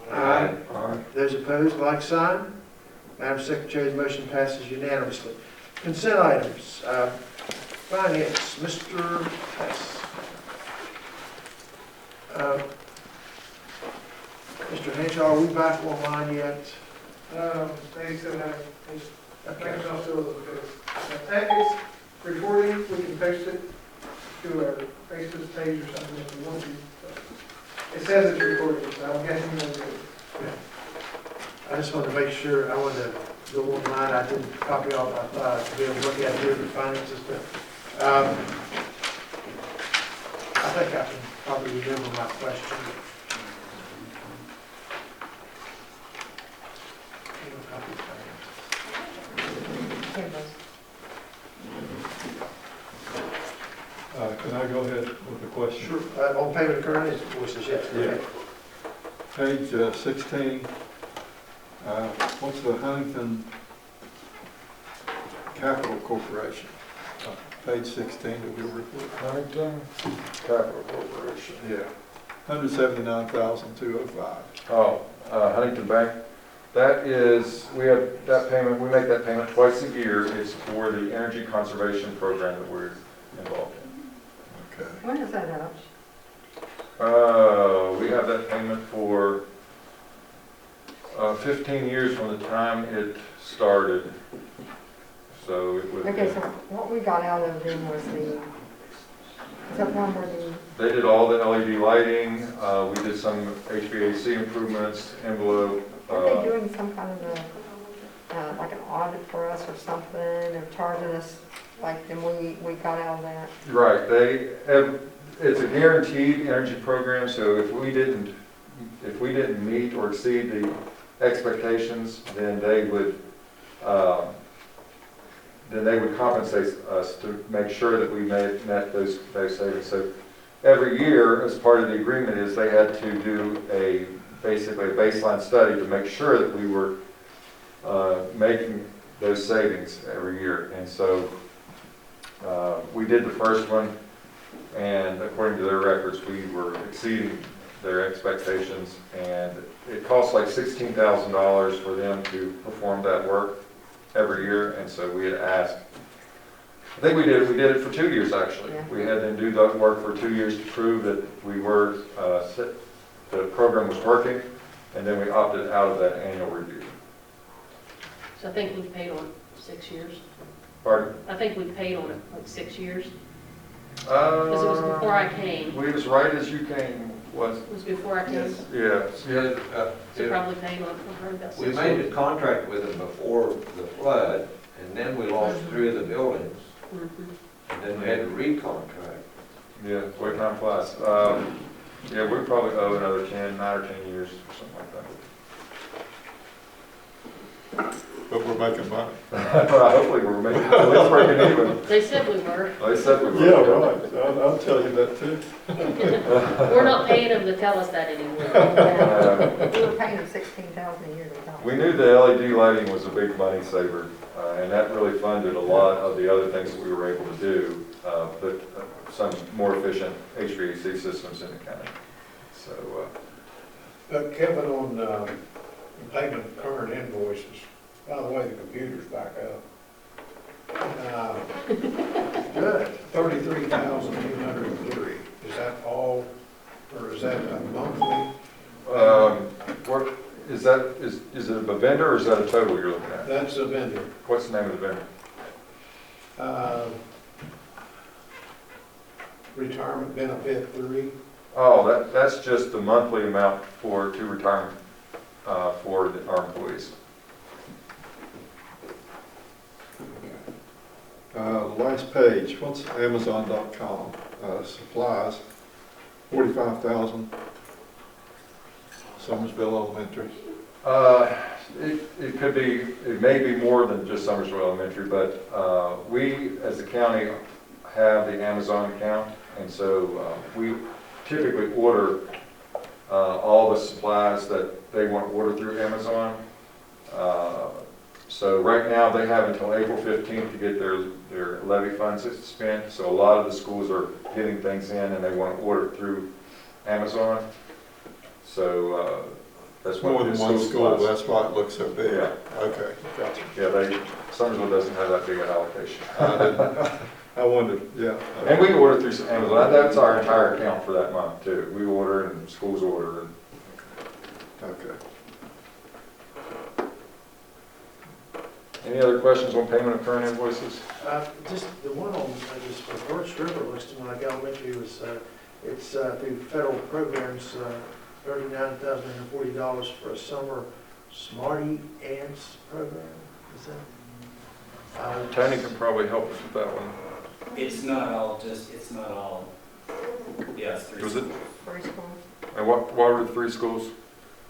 Aye. Aye. Those opposed, like sign. Madam Secretary, the motion passes unanimously. Consent items. Finance, Mr. Hess. Mr. Henshaw, are we back online yet? They said that, Okay. it's still, it's recording, we can post it to our Facebook page or something if we want to. It says it's recording, so I'm guessing we'll do it. I just wanted to make sure, I wanted to go online, I didn't copy all, I thought I'd be able to look at here for finances, but, I think I can probably remember my question. Can I go ahead with the question? Sure, on payment of current invoices, yes. Yeah. Page 16, what's the Huntington Capital Corporation? Page 16 of your report. Huntington Capital Corporation. Yeah, 179,205. Oh, Huntington Bank. That is, we have that payment, we make that payment twice a year. It's for the energy conservation program that we're involved in. Okay. When is that out? We have that payment for 15 years from the time it started. So it would. Okay, so what we got out of them was is that one where They did all the LED lighting. We did some HVAC improvements, envelope. are they doing some kind of like an audit for us or something, or charging us, like, then we got out of that? Right, it's a guaranteed energy program, so if we didn't meet or exceed the expectations, then they would then they would compensate us to make sure that we met those savings. So every year, as part of the agreement, is they had to do basically a baseline study to make sure that we were making those savings every year. And so we did the first one, and according to their records, we were exceeding their expectations, and it costs like $16,000 for them to perform that work every year. And so we had asked, I think we did it for 2 years actually. Yeah. We had them do that work for 2 years to prove that we were, the program was working, and then we opted out of that annual review. So I think we paid on it 6 years. Pardon? I think we paid on it like 6 years. Because it was before I came. We was right as you came, was, It was before I came. yeah. So probably paid on it for about 6 We years. made a contract with them before the flood, and then we lost 3 of the buildings, Mhm. and then we had to recontract. Yeah, way time flies. Yeah, we probably owe another 9 or 10 years or something like that. But we're making money. Hopefully we're making, at least breaking even. They said we were. They said we were. Yeah, right. I'll tell you that too. We're not paying them to tell us that anymore. We were paying them $16,000 a year to We knew the LED lighting was a big money saver, and that really funded a lot of the other things that we were able to do, put some more efficient HVAC systems in the county. So, Kevin, on payment of current invoices, by the way, the computer's back up. Good. 33,203, is that all, or is that a monthly? what, is it a vendor or is that a total you're looking at? That's a vendor. What's the name of the vendor? Retirement benefit 3. Oh, that's just the monthly amount to retirement for our employees. The last page, what's Amazon.com? Supplies, 45,000. Somersville Elementary. It could be, it may be more than just Somersville Elementary, but we, as a county, have the Amazon account, and so we typically order all the supplies that they want to order through Amazon. So right now, they have until April 15th to get their levy funds spent, so a lot of the schools are getting things in and they want to order through Amazon. So that's what More than one school, that's why it looks so big. Yeah. Okay, gotcha. Yeah, Somersville doesn't have that big an allocation. I wondered, yeah. And we order through Amazon. That's our entire account for that month too. We order and schools order. Okay. Any other questions on payment of current invoices? Just the one on this for Birch River looks to me like elementary was, it's through federal programs, $39,040 for a summer Smarty Ants program. Is that? Tony can probably help us with that one. It's not all, yeah, it's 3 Was it? schools. Preschool. And what were the 3 schools?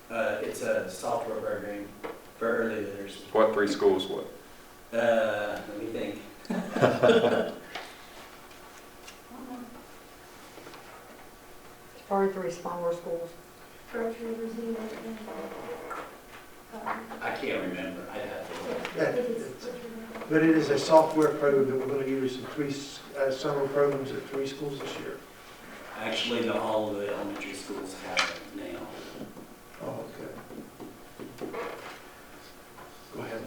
It's a software program for early leaders. What 3 schools, what? Let me think. It's probably 3 smaller schools. I can't remember. I'd have to look. Yeah, but it is a software program that we're going to use in 3 summer programs at 3 schools this year. Actually, all of the elementary schools have it now. Oh, okay. Go ahead.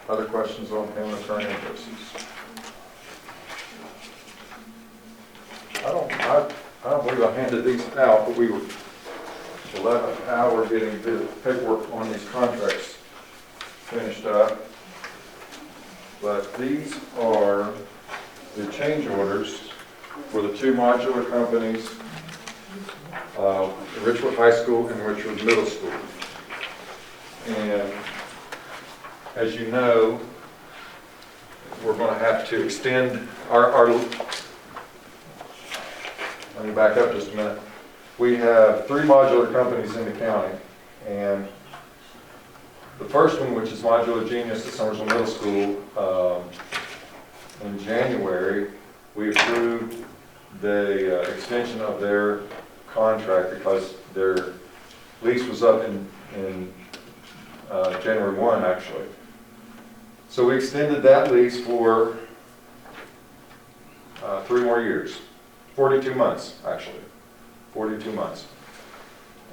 Other questions on payment of current invoices? I don't believe I handed these out, but we were 11th hour getting the paperwork on these contracts finished up. But these are the change orders for the 2 modular companies, Richwood High School and Richwood Middle School. And as you know, we're going to have to extend our let me back up just a minute. We have 3 modular companies in the county, and The first one, which is Modular Genius at Summersville Middle School, in January, we approved the extension of their contract because their lease was up in January 1, actually. So we extended that lease for 3 more years, 42 months, actually, 42 months.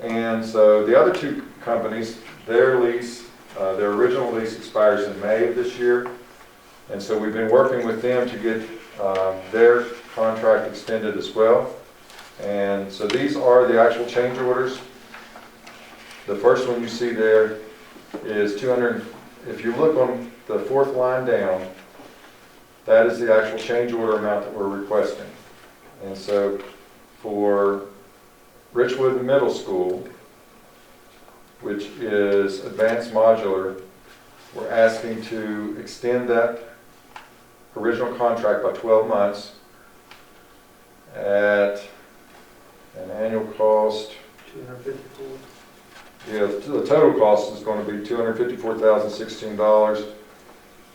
And so the other 2 companies, their lease, their original lease expires in May of this year. And so we've been working with them to get their contract extended as well. And so these are the actual change orders. The first one you see there is 200, if you look on the 4th line down, that is the actual change order amount that we're requesting. And so for Richwood Middle School, which is advanced modular, we're asking to extend that original contract by 12 months at an annual cost. 254. Yeah, the total cost is going to be $254,016.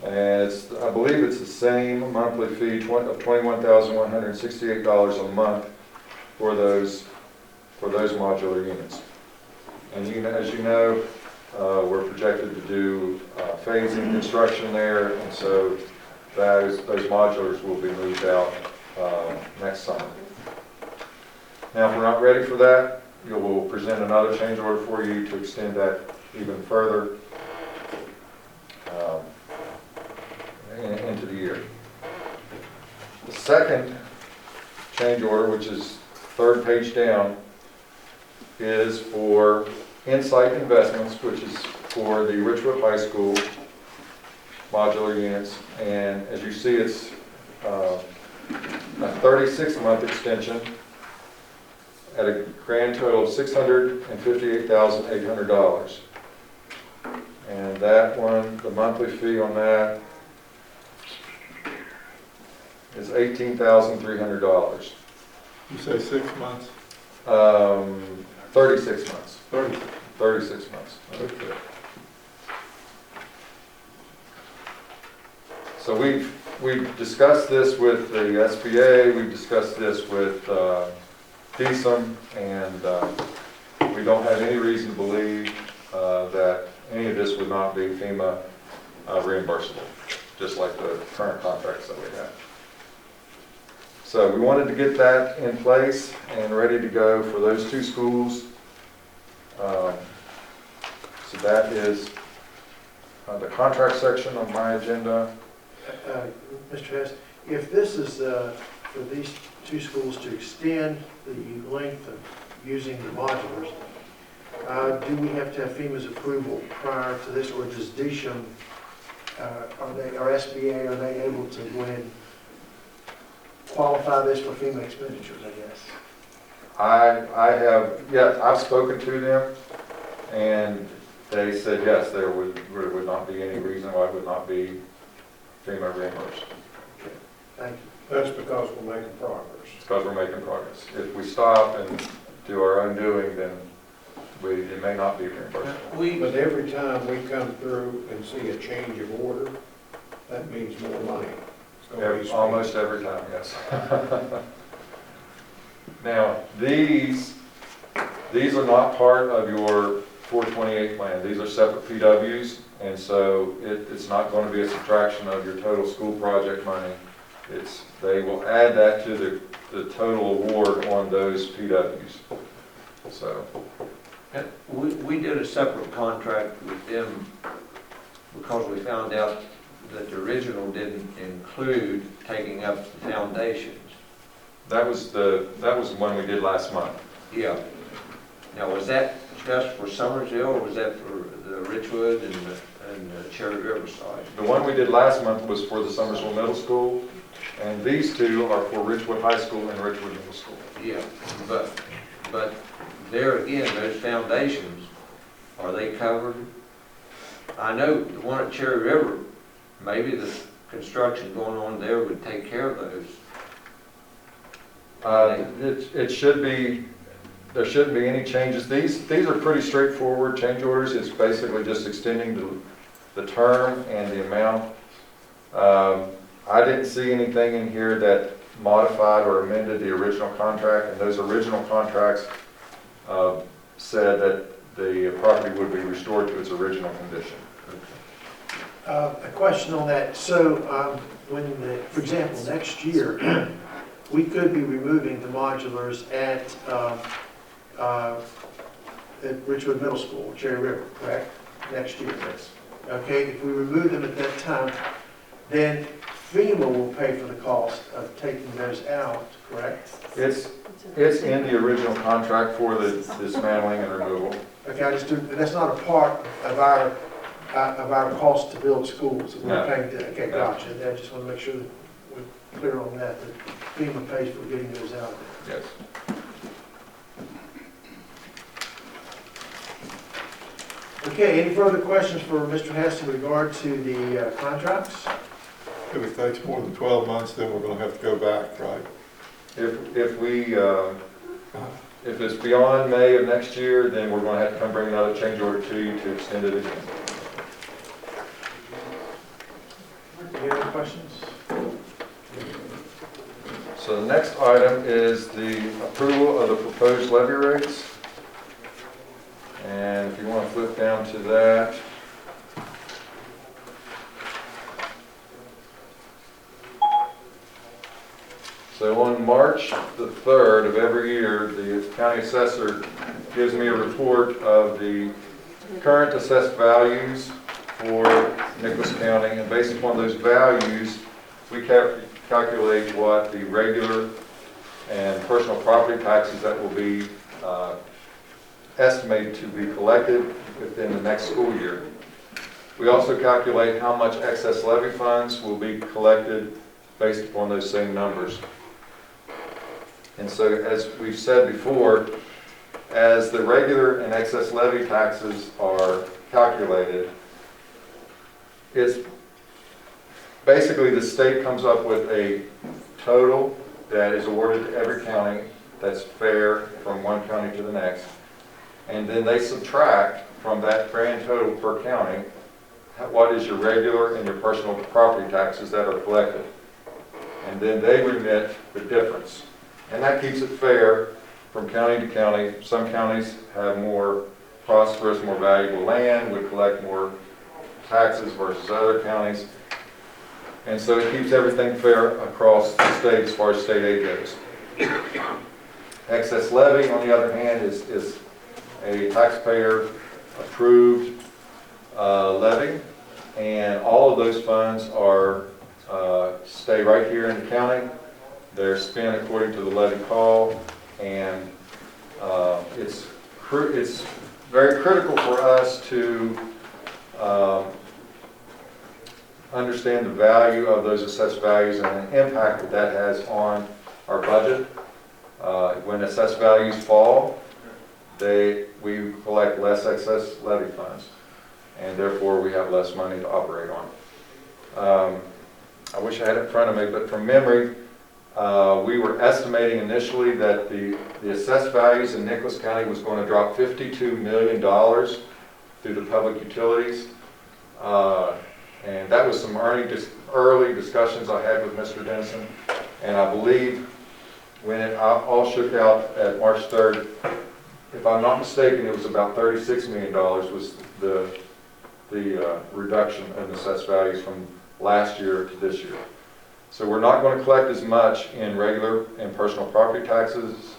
And it's, I believe it's the same monthly fee of $21,168 a month for those modular units. And as you know, we're projected to do phasing construction there, and so those modulars will be moved out next summer. Now, if we're not ready for that, we'll present another change order for you to extend that even further into the year. The second change order, which is 3rd page down, is for Insight Investments, which is for the Richwood High School modular units. And as you see, it's a 36-month extension at a grand total of $658,800. And that one, the monthly fee on that is $18,300. You say 6 months? 36 months. 36 months. Okay. So we've discussed this with the SBA, we've discussed this with DSM, and we don't have any reason to believe that any of this would not be FEMA reimbursable, just like the current contracts that we have. So we wanted to get that in place and ready to go for those 2 schools. So that is the contract section of my agenda. Mr. Hess, if this is for these 2 schools to extend the length of using the modulars, do we have to have FEMA's approval prior to this, or does DSM, or SBA, are they able to go ahead and qualify this for FEMA expenditures, I guess? I've spoken to them, and they said yes, there would not be any reason why it would not be FEMA reimbursed. Okay. Thank you. That's because we're making progress. It's because we're making progress. If we stop and do our own doing, then it may not be reimbursed. But every time we come through and see a change of order, that means more money. It's gonna be spent. Almost every time, yes. Now, these are not part of your 428 plan. These are separate PWs, and so it's not going to be a subtraction of your total school project money. They will add that to the total award on those PWs. So. And we did a separate contract with them because we found out that the original didn't include taking up the foundations. That was the one we did last month. Yeah. Now, was that just for Summersville, or was that for the Richwood and the Cherry River side? The one we did last month was for the Summersville Middle School, and these 2 are for Richwood High School and Richwood Middle School. Yeah, but there again, those foundations, are they covered? I know the one at Cherry River, maybe the construction going on there would take care of those. It should be there shouldn't be any changes. These are pretty straightforward change orders. It's basically just extending the term and the amount. I didn't see anything in here that modified or amended the original contract, and those original contracts said that the property would be restored to its original condition. A question on that. So for example, next year, we could be removing the modulars at Richwood Middle School, Cherry River, correct? Next year. Yes. Okay, if we remove them at that time, then FEMA will pay for the cost of taking those out, correct? It's in the original contract for the dismantling and removal. Okay, that's not a part of our cost to build schools that we're No. paying to. Okay, gotcha. I just want to make sure that we're clear on that FEMA pays for getting those out. Yes. Okay, any further questions for Mr. Hess in regard to the contracts? If it takes more than 12 months, then we're going to have to go back, right? If it's beyond May of next year, then we're going to have to come bring another change order to you to extend it again. Any other questions? So the next item is the approval of the proposed levy rates. And if you want to flip down to that. So on March the 3rd of every year, the county assessor gives me a report of the current assessed values for Nicholas County, and based upon those values, we calculate what the regular and personal property taxes that will be estimated to be collected within the next school year. We also calculate how much excess levy funds will be collected based upon those same numbers. And so, as we've said before, as the regular and excess levy taxes are calculated, it's basically the state comes up with a total that is awarded to every county that's fair from one county to the next. And then they subtract from that grand total per county what is your regular and your personal property taxes that are collected. And then they remit the difference. And that keeps it fair from county to county. Some counties have more prosperous, more valuable land, would collect more taxes versus other counties. And so it keeps everything fair across the state as far as state aid goes. Excess levy, on the other hand, is a taxpayer approved levy, and all of those funds are stay right here in the county. They're spent according to the levy call, and it's very critical for us to understand the value of those assessed values and the impact that that has on our budget. When assessed values fall, we collect less excess levy funds, and therefore we have less money to operate on. I wish I had it in front of me, but from memory, we were estimating initially that the assessed values in Nicholas County was going to drop $52 million through the public utilities. And that was some early discussions I had with Mr. Denson. And I believe when it all shook out at March 3rd, if I'm not mistaken, it was about $36 million was the reduction in assessed values from last year to this year. So we're not going to collect as much in regular and personal property taxes,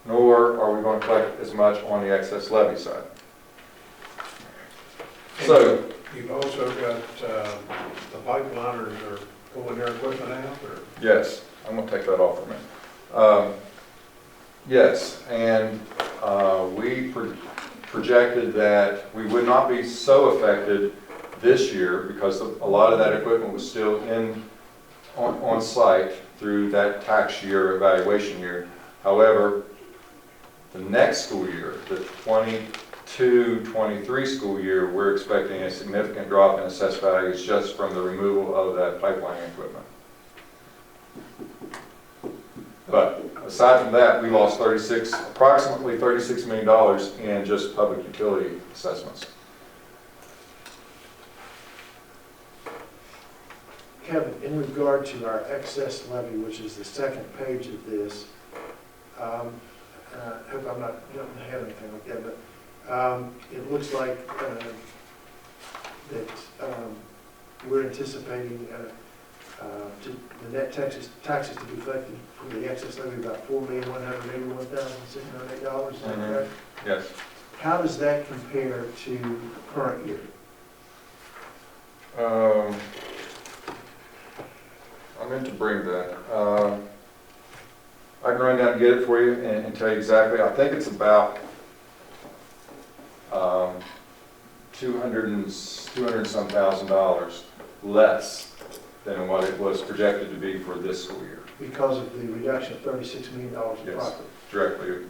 nor are we going to collect as much on the excess levy side. So You've also got, the pipeliners are pulling their equipment out, or? yes, I'm going to take that off for a minute. Yes, and we projected that we would not be so affected this year because a lot of that equipment was still on site through that tax year, evaluation year. However, the next school year, the 22-23 school year, we're expecting a significant drop in assessed values just from the removal of that pipeline equipment. But aside from that, we lost approximately $36 million in just public utility assessments. Kevin, in regard to our excess levy, which is the second page of this, I hope I'm not jumping ahead or anything like that, but it looks like that we're anticipating the net taxes to be collected from the excess levy about $4,181,608. Is that correct? Yes. How does that compare to current year? I meant to bring that. I can run down and get it for you and tell you exactly. I think it's about 200 and some $1,000 less than what it was projected to be for this school year. Because of the reduction of $36 million in Yes, profit. directly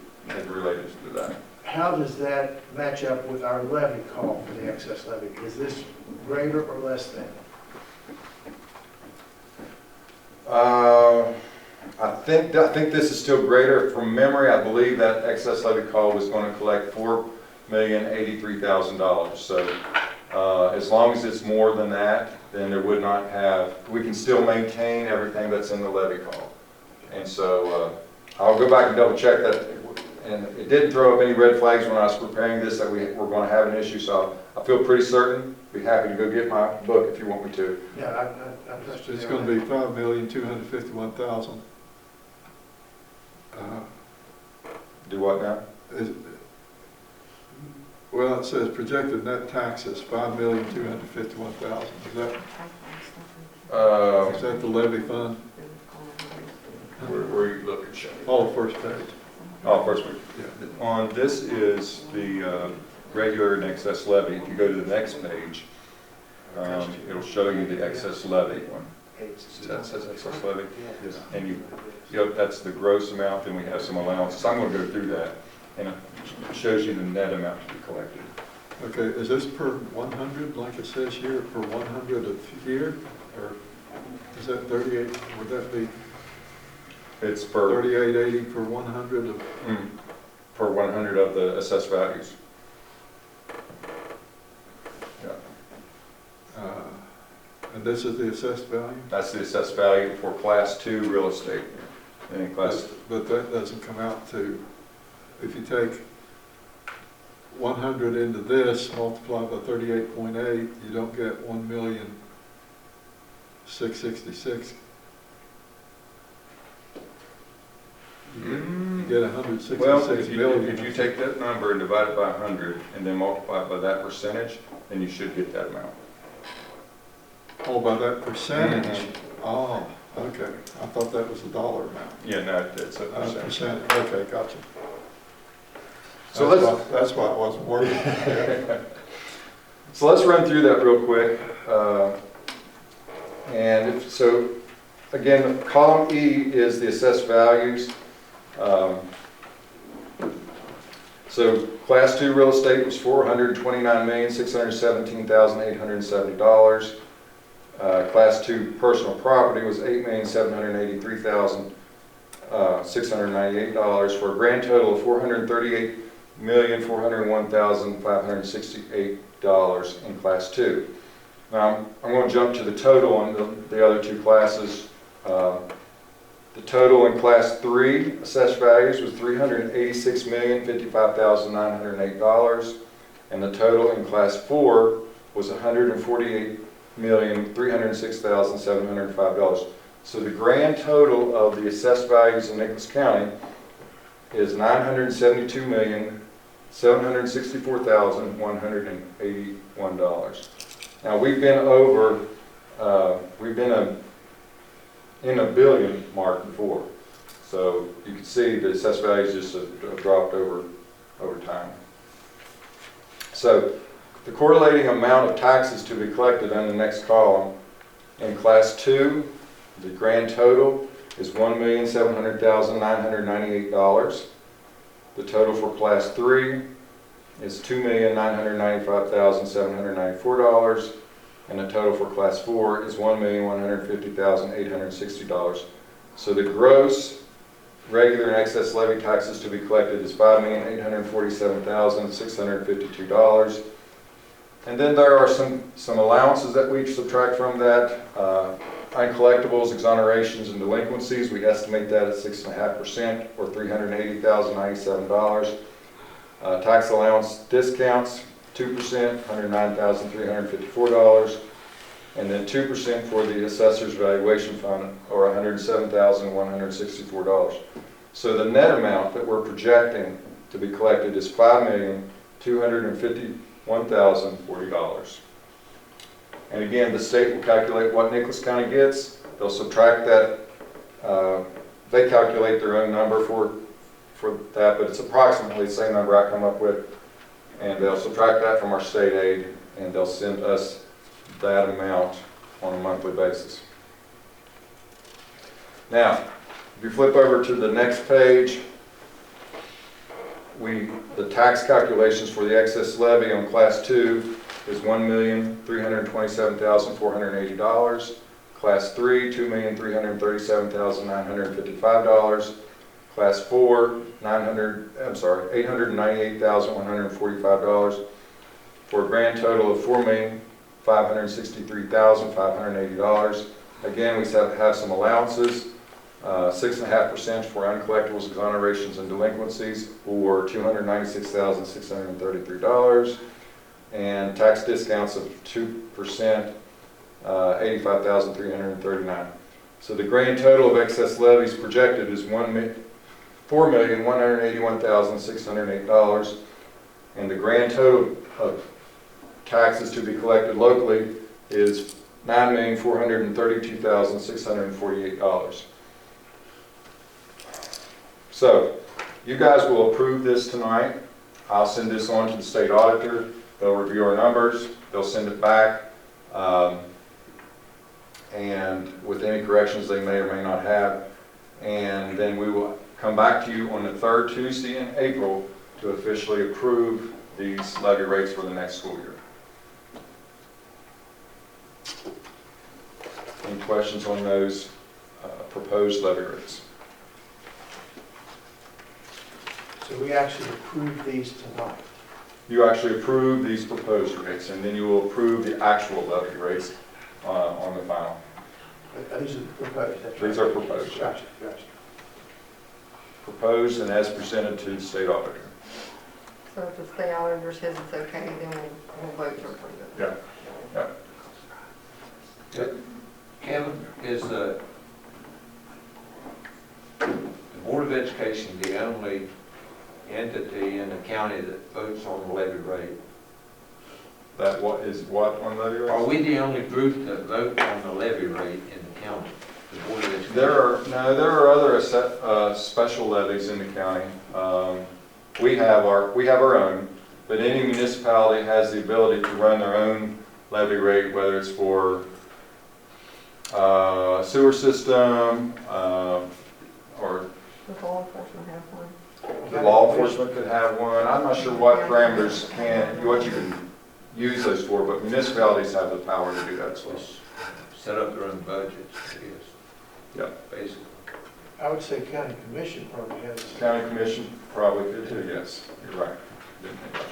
related to that. How does that match up with our levy call for the excess levy? Is this greater or less than? I think this is still greater. From memory, I believe that excess levy call was going to collect $4,083,000. So as long as it's more than that, then there would not have, we can still maintain everything that's in the levy call. And so I'll go back and double check that. And it didn't throw up any red flags when I was preparing this that we were going to have an issue. So I feel pretty certain. Be happy to go get my book if you want me to. Yeah, It's going to be $5,251,000. Do what now? Well, it says projected net taxes, $5,251,000. Is that the levy fund? Where are you looking, Shane? Oh, first page. Oh, first one. Yeah. On this is the regular and excess levy. If you go to the next page, it'll show you the excess levy. See that says excess levy? Yes. And that's the gross amount, then we have some allowances. I'm going to go through that, and it shows you the net amount to be collected. Okay, is this per 100, like it says here, per 100 a year? Or is that 38, would that be It's per 3880 per 100 of? Per 100 of the assessed values. Yeah. And this is the assessed value? That's the assessed value for Class 2 real estate. And But that doesn't come out to, if you take 100 into this, multiplied by 38.8, you don't get 1,666,000. You get 166 well, million. if you take that number and divide it by 100 and then multiply it by that percentage, then you should get that amount. Oh, by that percentage? Oh, okay. I thought that was the dollar amount. Yeah, no, it's a percentage. Percentage. Okay, gotcha. So that's why it wasn't working. Yeah. So let's run through that real quick. So again, column E is the assessed values. So Class 2 real estate was $429,617,870. Class 2 personal property was $8,783,698 for a grand total of $438,401,568 in Class 2. Now I'm going to jump to the total on the other two classes. The total in Class 3 assessed values was $386,055,908, and the total in Class 4 was $148,306,705. So the grand total of the assessed values in Nicholas County is $972,764,181. Now we've been over, in a billion mark before. So you can see the assessed values just have dropped over time. So the correlating amount of taxes to be collected on the next column, in Class 2, the grand total is $1,700,998. The total for Class 3 is $2,995,794. And the total for Class 4 is $1,150,860. So the gross regular and excess levy taxes to be collected is $5,847,652. And then there are some allowances that we subtract from that. Uncollectibles, exonerations, and delinquencies, we estimate that at 6.5% or $380,097. Tax allowance discounts, 2%, $109,354. And then 2% for the assessor's valuation fund, or $107,164. So the net amount that we're projecting to be collected is $5,251,040. And again, the state will calculate what Nicholas County gets. They'll subtract that. They calculate their own number for that, but it's approximately the same number I come up with. And they'll subtract that from our state aid, and they'll send us that amount on a monthly basis. Now, if you flip over to the next page, the tax calculations for the excess levy on Class 2 is $1,327,480. Class 3, $2,337,955. Class 4, $898,145, for a grand total of $4,563,580. Again, we have some allowances, 6.5% for uncollectibles, exonerations, and delinquencies, or $296,633, and tax discounts of 2%, $85,339. So the grand total of excess levies projected is $4,181,608, and the grand total of taxes to be collected locally is $9,432,648. So you guys will approve this tonight. I'll send this on to the state auditor. They'll review our numbers. They'll send it back. And with any corrections they may or may not have. And then we will come back to you on the third Tuesday in April to officially approve these levy rates for the next school year. Any questions on those proposed levy rates? So we actually approved these tonight. You actually approve these proposed rates, and then you will approve the actual levy rates on the final. These are proposed. That's right. These are proposed. Gotcha, gotcha. Proposed and as presented to the state auditor. So if the state auditor says it's okay, then we'll vote to approve it. Yeah. Yeah. Kevin, is the Board of Education the only entity in the county that votes on the levy rate? That what is what on levy rates? Are we the only group that vote on the levy rate in the county? The Board of Education? There are other special levies in the county. We have our own, but any municipality has the ability to run their own levy rate, whether it's for sewer system or Does law enforcement have one? the law enforcement could have one. I'm not sure what parameters what you can use those for, but municipalities have the power to do that as well. Set up their own budgets, I guess. Yeah. Basically. I would say county commission probably has. County commission probably could too, yes. You're right. Didn't think about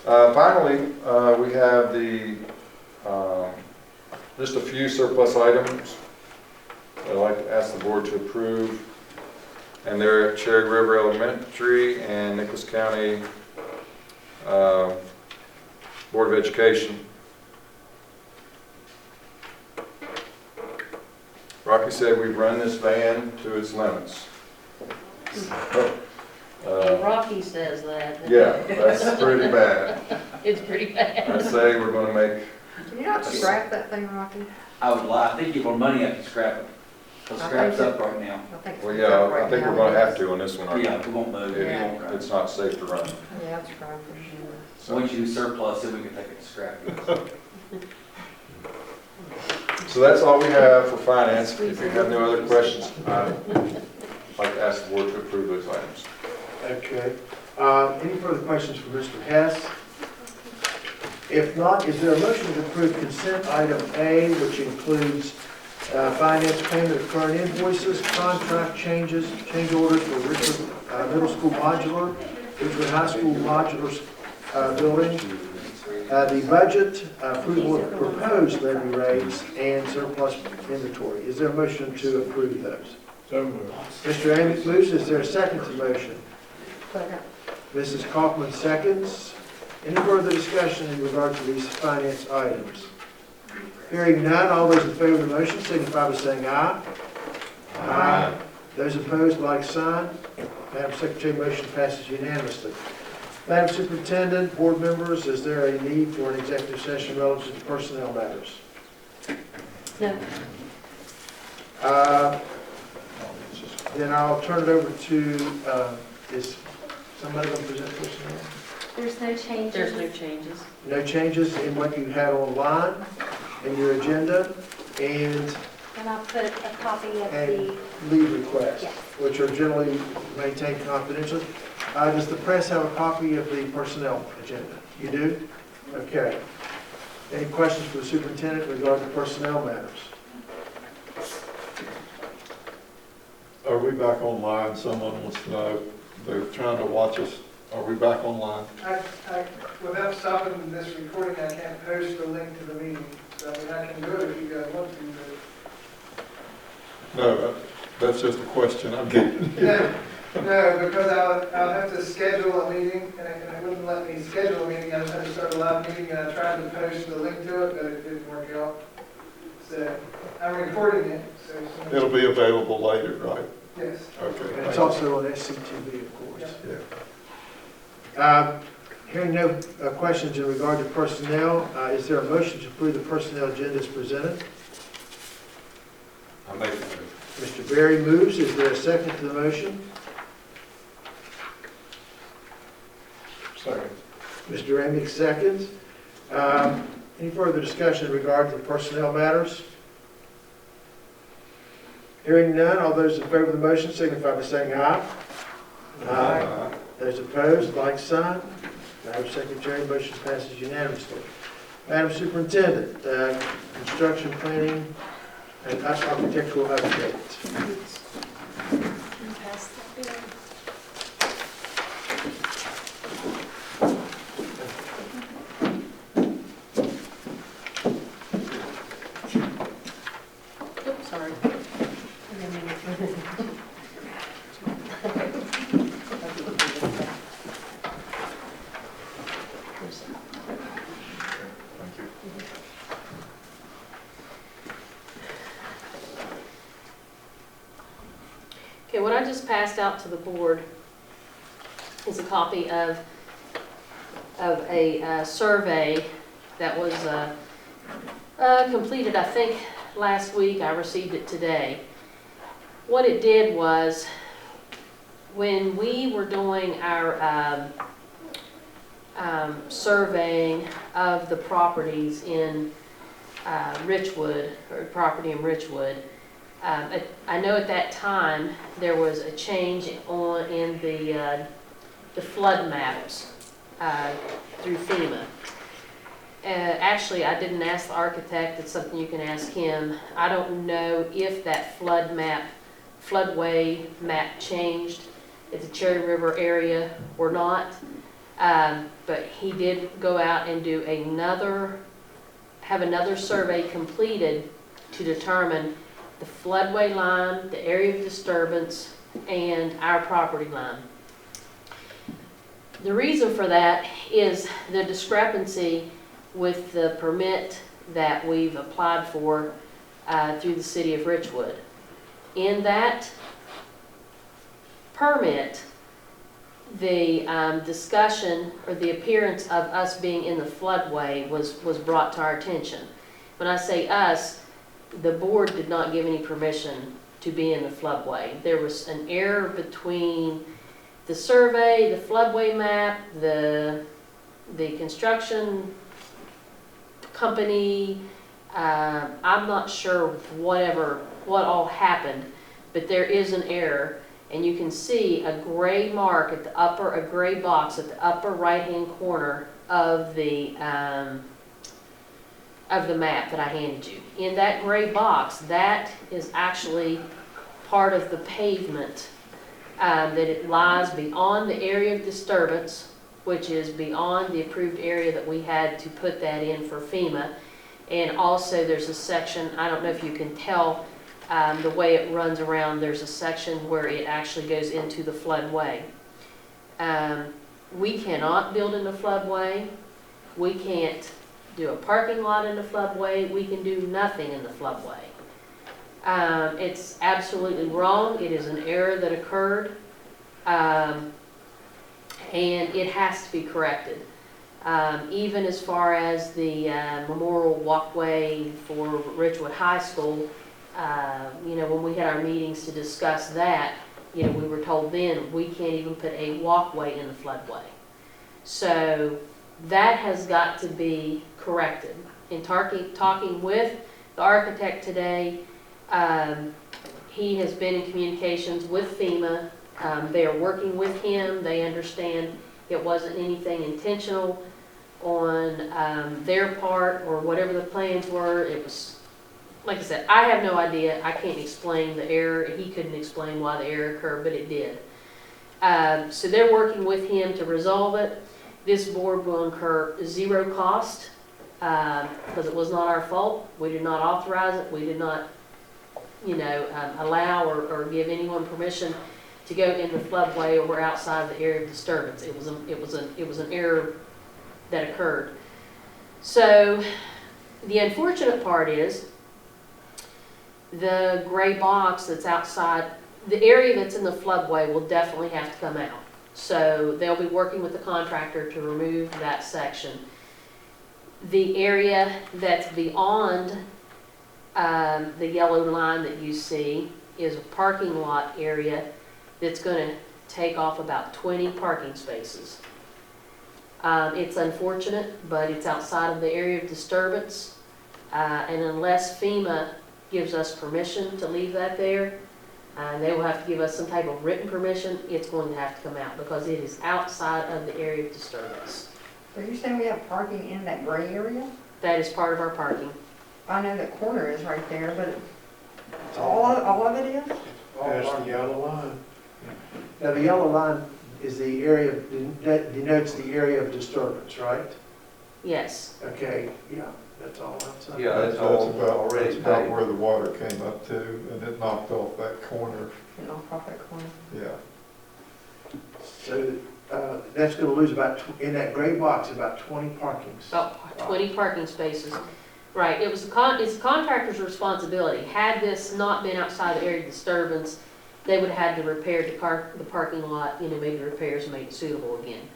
that. Finally, we have just a few surplus items I'd like to ask the board to approve. And they're at Cherry River Elementary and Nicholas County Board of Education. Rocky said we've run this van to its limits. Rocky says that. Yeah, that's pretty bad. It's pretty bad. I say we're going to make. Can you not scrap that thing, Rocky? I would lie, I think you want money after scrap it. So scrap's up right now. I think Well, it's yeah, up I right think now. we're going to have to on this one. aren't we? Yeah, we won't move. Yeah. It's not safe to run. Yeah, it's scrap for sure. So once you do surplus, then we can take it to scrap. So that's all we have for finance. If you have no other questions, I'd like to ask the board to approve those items. Okay. Any further questions for Mr. Hess? If not, is there a motion to approve consent item A, which includes Finance payment of current invoices, contract changes, change orders for Richmond Middle School Modular, Richmond High School Modular Building. The budget, approval of proposed levy rates, and surplus inventory. Is there a motion to approve those? So moved. Mr. Amick moves. Is there a second to the motion? Mrs. Kaufman seconds. Any further discussion in regard to these finance items? Hearing none, all those in favor of the motion signify by saying aye. Aye. Those opposed, like sign. Madam Secretary, motion passes unanimously. Madam Superintendent, board members, is there a need for an executive session relative to personnel matters? No. Then I'll turn it over to, is somebody going to present personnel? There's no changes. There's no changes. No changes in what you had online in your agenda and And I'll put a copy of the, leave requests, yes. which are generally maintained confidentially. Does the press have a copy of the personnel agenda? You do? Okay. Any questions for the superintendent regarding personnel matters? Are we back online? Someone wants to know. They're trying to watch us. Are we back online? Without stopping this recording, I can't post the link to the meeting. So I mean, I can do it if you guys want to, No, that's just a question I'm getting. No, because I'll have to schedule a meeting, and it wouldn't let me schedule a meeting. I just had to start a live meeting, and I tried to post the link to it, but it didn't work out. So I'm recording it, so. It'll be available later, right? Yes. Okay. And it's also on SCTV, of course. Yeah. Hearing no questions in regard to personnel, is there a motion to approve the personnel agenda as presented? I'll make it. Mr. Berry moves. Is there a second to the motion? Second. Mr. Amick seconds. Any further discussion in regard to the personnel matters? Hearing none, all those in favor of the motion signify by saying aye. Aye. Those opposed, like sign. Madam Secretary, motion passes unanimously. Madam Superintendent, construction planning and architectural update. Oops, sorry. Thank you. Okay, what I just passed out to the board is a copy of a survey that was completed, I think, last week. I received it today. What it did was, when we were doing our surveying of the properties in Richwood, or property in Richwood, I know at that time there was a change in the flood maps through FEMA. Actually, I didn't ask the architect. It's something you can ask him. I don't know if that floodway map changed at the Cherry River area or not. But he did go out and do have another survey completed to determine the floodway line, the area of disturbance, and our property line. The reason for that is the discrepancy with the permit that we've applied for through the city of Richwood. In that permit, the discussion or the appearance of us being in the floodway was brought to our attention. When I say us, the board did not give any permission to be in the floodway. There was an error between the survey, the floodway map, the construction company. I'm not sure what all happened, but there is an error. And you can see a gray mark at a gray box at the upper right-hand corner of the of the map that I handed you. In that gray box, that is actually part of the pavement, that it lies beyond the area of disturbance, which is beyond the approved area that we had to put that in for FEMA. And also there's a section, I don't know if you can tell the way it runs around, there's a section where it actually goes into the floodway. We cannot build in the floodway. We can't do a parking lot in the floodway. We can do nothing in the floodway. It's absolutely wrong. It is an error that occurred, and it has to be corrected. Even as far as the memorial walkway for Ridgewood High School, when we had our meetings to discuss that, we were told then we can't even put a walkway in the floodway. So that has got to be corrected. In talking with the architect today, he has been in communications with FEMA. They are working with him. They understand it wasn't anything intentional on their part or whatever the plans were. It was, like I said, I have no idea. I can't explain the error. He couldn't explain why the error occurred, but it did. So they're working with him to resolve it. This board will incur zero cost because it was not our fault. We did not authorize it. We did not, allow or give anyone permission to go in the floodway or outside the area of disturbance. It was an error that occurred. So the unfortunate part is the gray box that's outside, the area that's in the floodway will definitely have to come out. So they'll be working with the contractor to remove that section. The area that's beyond the yellow line that you see is a parking lot area that's going to take off about 20 parking spaces. It's unfortunate, but it's outside of the area of disturbance. And unless FEMA gives us permission to leave that there, they will have to give us some type of written permission, it's going to have to come out because it is outside of the area of disturbance. So you're saying we have parking in that gray area? That is part of our parking. I know the corner is right there, but all of it is? Past the yellow line. Now, the yellow line is the area, that denotes the area of disturbance, right? Yes. Okay, yeah, that's all I'm saying. Yeah, that's all already That's about paid. where the water came up to, and it knocked off that corner, You know, off that corner. yeah. So that's going to lose in that gray box, about 20 parking spots. About 20 parking spaces. Right, it's the contractor's responsibility. Had this not been outside the area of disturbance, they would have had to repair the parking lot, maybe the repairs and make it suitable again.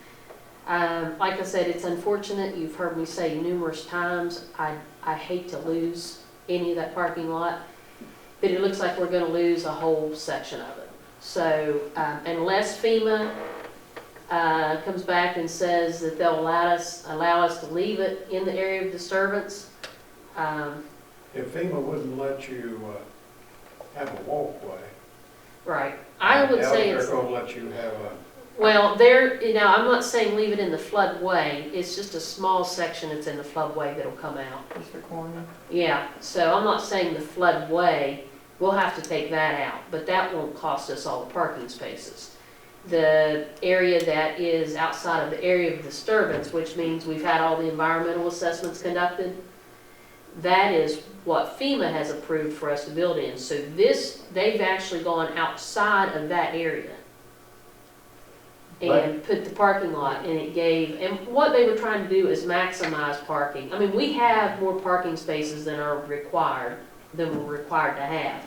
Like I said, it's unfortunate. You've heard me say numerous times, I hate to lose any of that parking lot, but it looks like we're going to lose a whole section of it. So unless FEMA comes back and says that they'll allow us to leave it in the area of disturbance. If FEMA wouldn't let you have a walkway. Right. I would say it's, They're gonna let you have a, well, I'm not saying leave it in the floodway. It's just a small section that's in the floodway that'll come out. Just the corner. Yeah, so I'm not saying the floodway, we'll have to take that out, but that won't cost us all the parking spaces. The area that is outside of the area of disturbance, which means we've had all the environmental assessments conducted, that is what FEMA has approved for us to build in. So they've actually gone outside of that area and put the parking lot, and what they were trying to do is maximize parking. I mean, we have more parking spaces than we're required to have.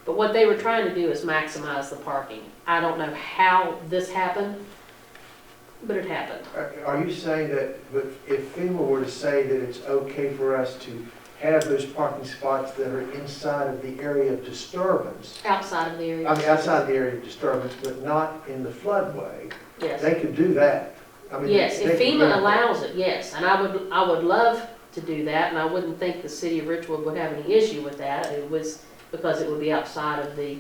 But what they were trying to do is maximize the parking. I don't know how this happened, but it happened. Are you saying that if FEMA were to say that it's okay for us to have those parking spots that are inside of the area of disturbance, Outside of the area. I mean, outside the area of disturbance, but not in the floodway, Yes. they could do that? I mean, Yes, if they could FEMA do allows it, yes, and I would love to do that, and I wouldn't think the city of Richwood would have any issue with that. It was because it would be outside of the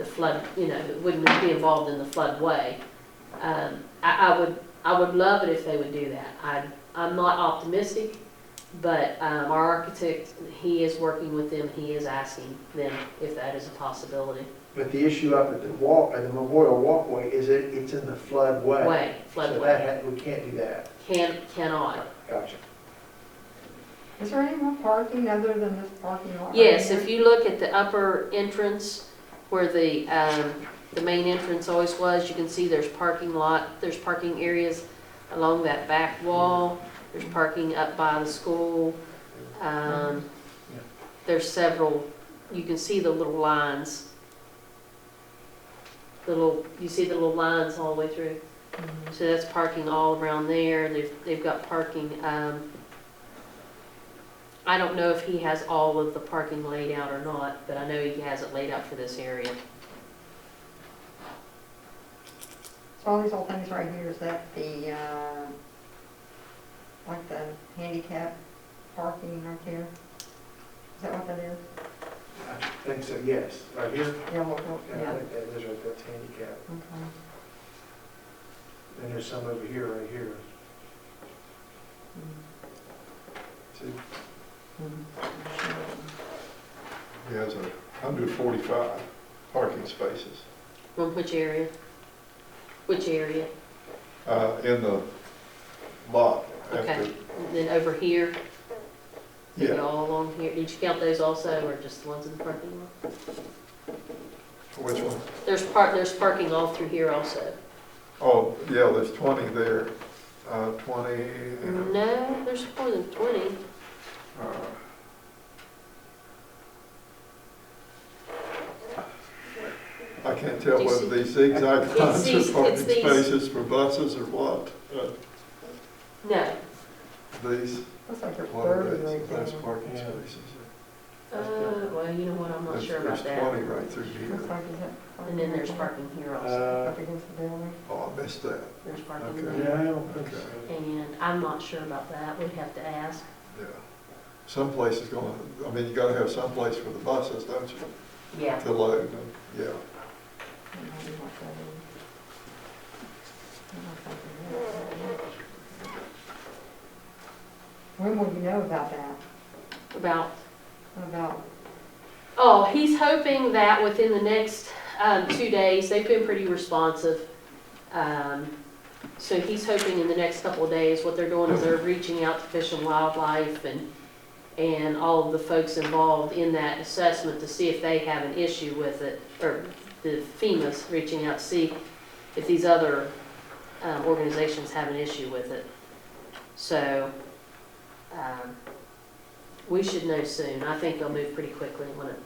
flood, it wouldn't be involved in the floodway. I would love it if they would do that. I'm not optimistic, But our architect, he is working with them, he is asking them if that is a possibility. But the issue up at at the Memorial Walkway is it's in the floodway. So Floodway, we can't do that. cannot. Gotcha. Is there any more parking other than this parking lot? right Yes, here? if you look at the upper entrance where the main entrance always was, you can see there's parking areas along that back wall. There's parking up by the school. There's several, you can see the little lines. You see the little lines all the way through. So that's parking all around there. They've got parking, I don't know if he has all of the parking laid out or not, but I know he has it laid out for this area. So all these old things right here, is that the, like the handicap parking right there? Is that what that is? I think so, yes. Right here? Yeah, look, Yeah, I think that is right, that's handicap. Okay. And there's some over here, right here. See? He has 145 parking spaces From which area? Which area? in the lot. Okay. After, And then over here? Maybe yeah, all along here? Did you count those also, or just the ones in the parking lot? which one? There's parking all through here also. Oh, yeah, there's 20 there. 20. No, there's more than 20. I can't tell Do you whether see- these zigzag It's lines these- are parking it's these- spaces for buses or what. No. These, Looks like there's what are 30 these? right Those there. parking Yeah. spaces. Well, you know what, I'm not There's- sure about There's 20 that. right through here. Looks like is that And then there's parking here also. up against the building. Oh, I missed that. There's parking Okay. there. I don't think Okay. so. And I'm not sure about that, we'd have to ask. Yeah. Some place is gonna, I mean, you gotta have some place for the buses, don't you? Yeah. To load, yeah. Maybe what that is. I don't think it is. When will you know about that? About, About, oh, he's hoping that within the next 2 days, they've been pretty responsive. So he's hoping in the next couple of days, what they're doing is they're reaching out to Fish and Wildlife and all of the folks involved in that assessment to see if they have an issue with it, or the FEMA's reaching out to see if these other organizations have an issue with it. So, we should know soon. I think they'll move pretty quickly on it.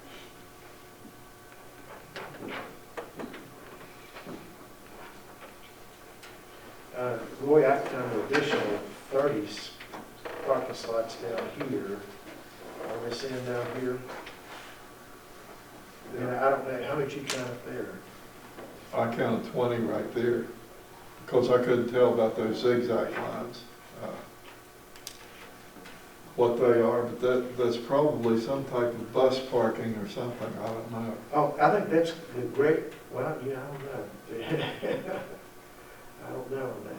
Roy, I've done an additional 30 parking slots down here. On this end down here. And I don't know, how much you count up there? I counted 20 right there, because I couldn't tell about those zigzag lines, what they are, but that's probably some type of bus parking or something, I don't know. Oh, I think that's the great, well, yeah, I don't know. I don't know on that.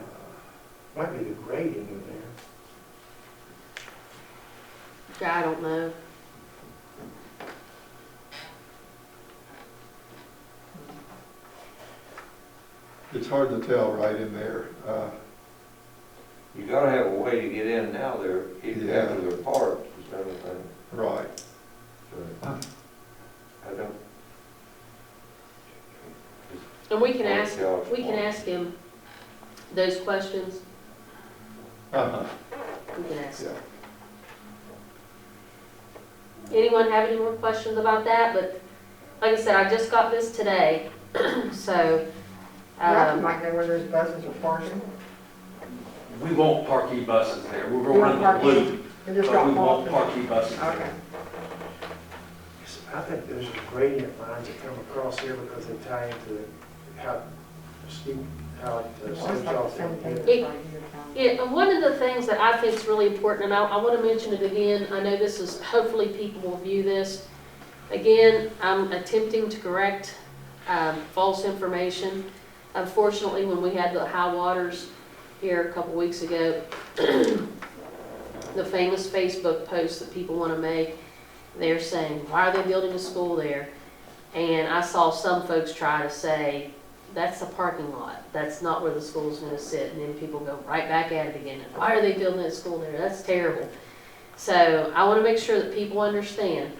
Might be the grading in there. I don't know. It's hard to tell right in there. You gotta have a way to get in now there, even Yeah. after they're parked, is everything. Right. So, I don't. And we can ask him those questions. Uh-huh. We can ask. Yeah. Anyone have any more questions about that? But like I said, I just got this today, so, Ralph might know where those buses are parking. We won't park e-buses there. We're You gonna won't run park the loop, You just but we drop won't off. park e-buses Okay. there. I think there's gradient lines that come across here because they tie into how steep, how it It's slopes like off. the same thing the- that's right here, Tom. yeah, and one of the things that I think is really important, and I want to mention it again, I know this is, hopefully people will view this. Again, I'm attempting to correct false information. Unfortunately, when we had the high waters here a couple weeks ago, the famous Facebook posts that people want to make. They're saying, why are they building a school there? And I saw some folks try to say, that's a parking lot. That's not where the school's going to sit. And then people go right back at it again. Why are they building a school there? That's terrible. So I want to make sure that people understand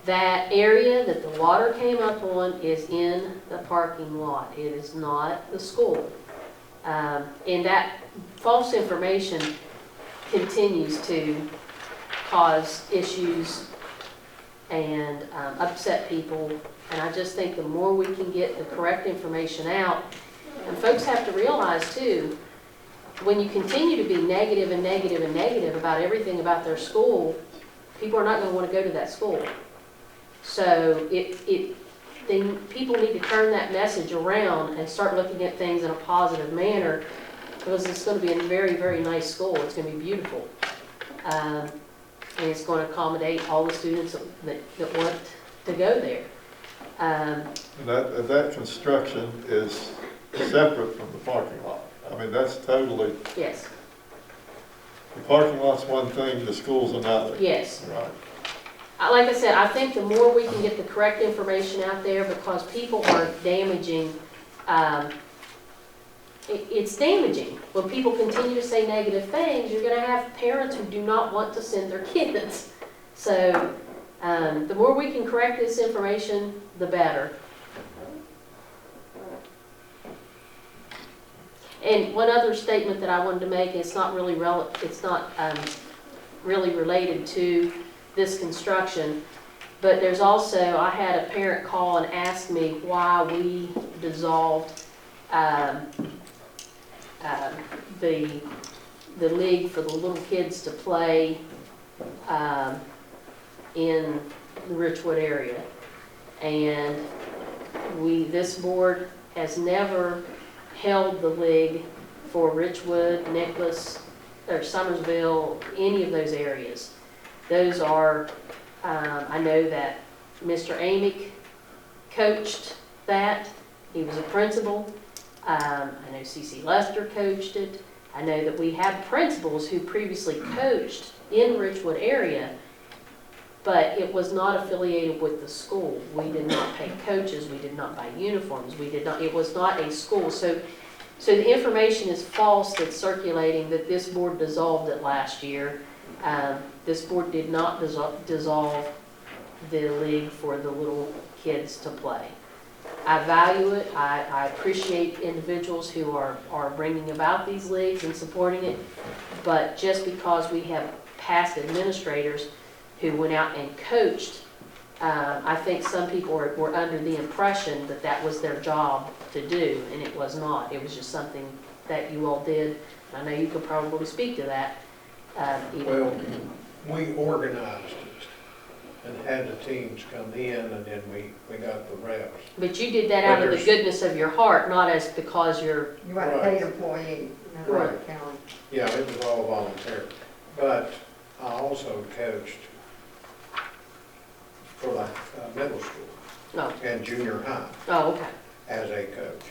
that area that the water came up on is in the parking lot. It is not the school. And that false information continues to cause issues and upset people. And I just think the more we can get the correct information out, and folks have to realize too, when you continue to be negative and negative and negative about everything about their school, people are not going to want to go to that school. So people need to turn that message around and start looking at things in a positive manner, because it's going to be a very, very nice school. It's going to be beautiful. And it's going to accommodate all the students that want to go there. And that construction is separate from the parking lot. I mean, that's totally, Yes, the parking lot's one thing, the school's another. yes. Right. Like I said, I think the more we can get the correct information out there, because people are damaging, it's damaging. When people continue to say negative things, you're going to have parents who do not want to send their kids. So the more we can correct this information, the better. And one other statement that I wanted to make, it's not really really related to this construction, but there's also, I had a parent call and ask me why we dissolved the league for the little kids to play in the Richwood area. And this board has never held the league for Richwood, Nicholas, or Summersville, any of those areas. Those are, I know that Mr. Amick coached that. He was a principal. I know C.C. Lester coached it. I know that we have principals who previously coached in Richwood area, but it was not affiliated with the school. We did not pay coaches. We did not buy uniforms. It was not a school. So the information is false that's circulating that this board dissolved it last year. This board did not dissolve the league for the little kids to play. I value it. I appreciate individuals who are bringing about these leagues and supporting it. But just because we have past administrators who went out and coached, I think some people were under the impression that that was their job to do, and it was not. It was just something that you all did. I know you could probably speak to that. Well, we organized it and had the teams come in, and then we got the reps. But you did that out of the goodness of your heart, not as because you're... You weren't a paid employee in Wright County. Yeah, it was all volunteer. But I also coached for the middle school and junior high as a coach.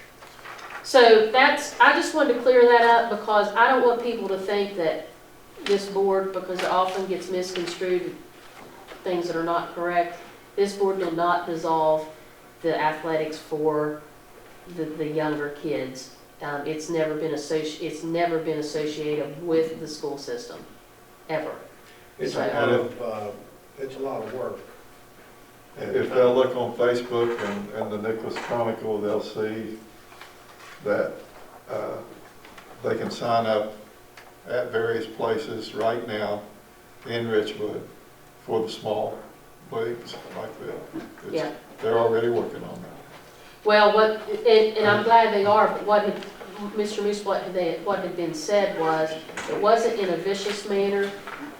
So I just wanted to clear that up, because I don't want people to think that this board, because it often gets misconstrued, things that are not correct. This board did not dissolve the athletics for the younger kids. It's never been associated with the school system, ever. It's a lot of work. If they'll look on Facebook and the Nicholas Chronicle, they'll see that they can sign up at various places right now in Richwood for the small leagues like that. Yeah. They're already working on that. Well, and I'm glad they are, but what had been said was, it wasn't in a vicious manner,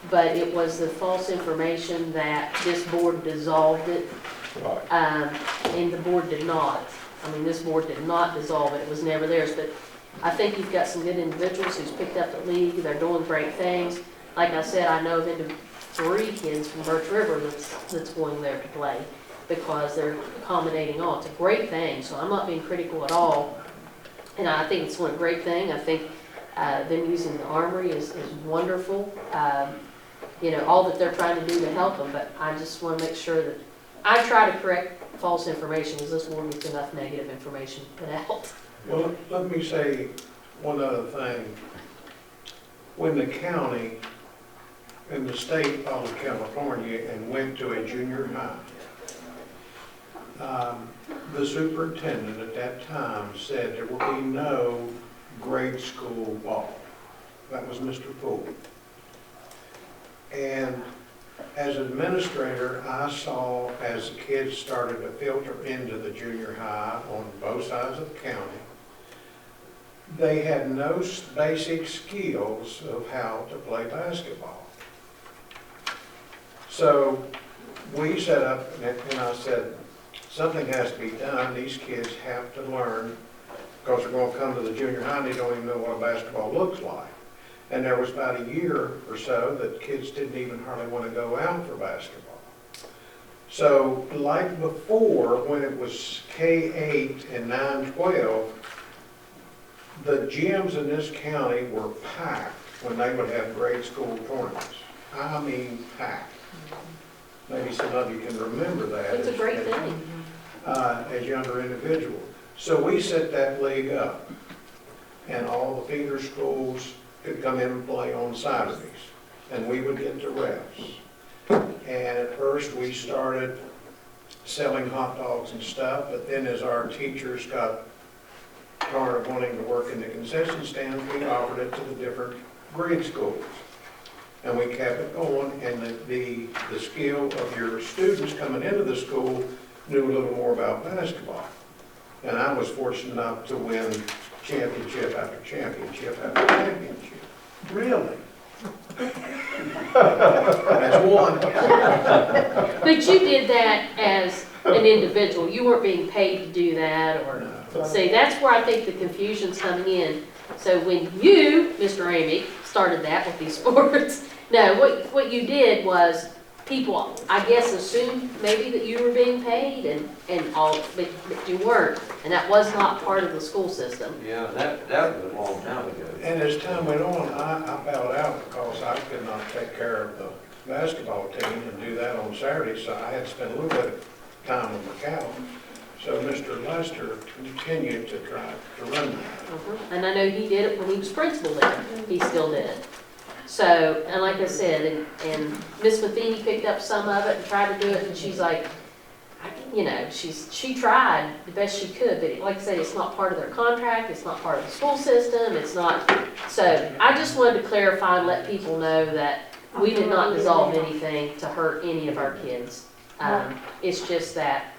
but it was the false information that this board dissolved it. Right. And the board did not. I mean, this board did not dissolve it. It was never theirs. But I think you've got some good individuals who's picked up the league. They're doing great things. Like I said, I know of 3 kids from Birch River that's going there to play, because they're accommodating all. It's a great thing, so I'm not being critical at all. And I think it's one great thing. I think Them using the armory is wonderful. You know, all that they're trying to do to help them, but I just want to make sure that I try to correct false information, because this board gets enough negative information put out. Well, let me say one other thing. When the county and the state followed California and went to a junior high, the superintendent at that time said there will be no grade school ball. That was Mr. Poole. And as an administrator, I saw as the kids started to filter into the junior high on both sides of the county, they had no basic skills of how to play basketball. So we set up, and I said, something has to be done. These kids have to learn, because they're going to come to the junior high and they don't even know what basketball looks like. And there was about a year or so that kids didn't even hardly want to go out for basketball. So like before, when it was K-8 and 9-12, the gyms in this county were packed when they would have grade school tournaments. I mean packed. Maybe some of you can remember that. It's a great thing. As younger individuals. So we set that league up, and all the feeder schools could come in and play on Saturdays, and we would get the refs. And at first we started selling hot dogs and stuff, but then as our teachers got tired of wanting to work in the concession stands, we offered it to the different grade schools. And we kept it going, and the skill of your students coming into the school knew a little more about basketball. And I was fortunate enough to win championship after championship after championship. Really? That's one. But you did that as an individual. You weren't being paid to do that, or, see, that's where I think the confusion's coming in. So when you, Mr. Amick, started that with these sports, no, what you did was, people, I guess, assumed maybe that you were being paid and all, but you weren't. And that was not part of the school system. Yeah, that was a long time ago. And as time went on, I bowed out because I could not take care of the basketball team and do that on Saturday, so I had to spend a little bit of time with McCall. So Mr. Lester continued to try to run that. And I know he did it when he was principal there. He still did it. So, and like I said, and Miss Matheny picked up some of it and tried to do it, and she's like, you know, she tried the best she could, but like I said, it's not part of their contract, it's not part of the school system, it's not, so I just wanted to clarify and let people know that we did not dissolve anything to hurt any of our kids. It's just that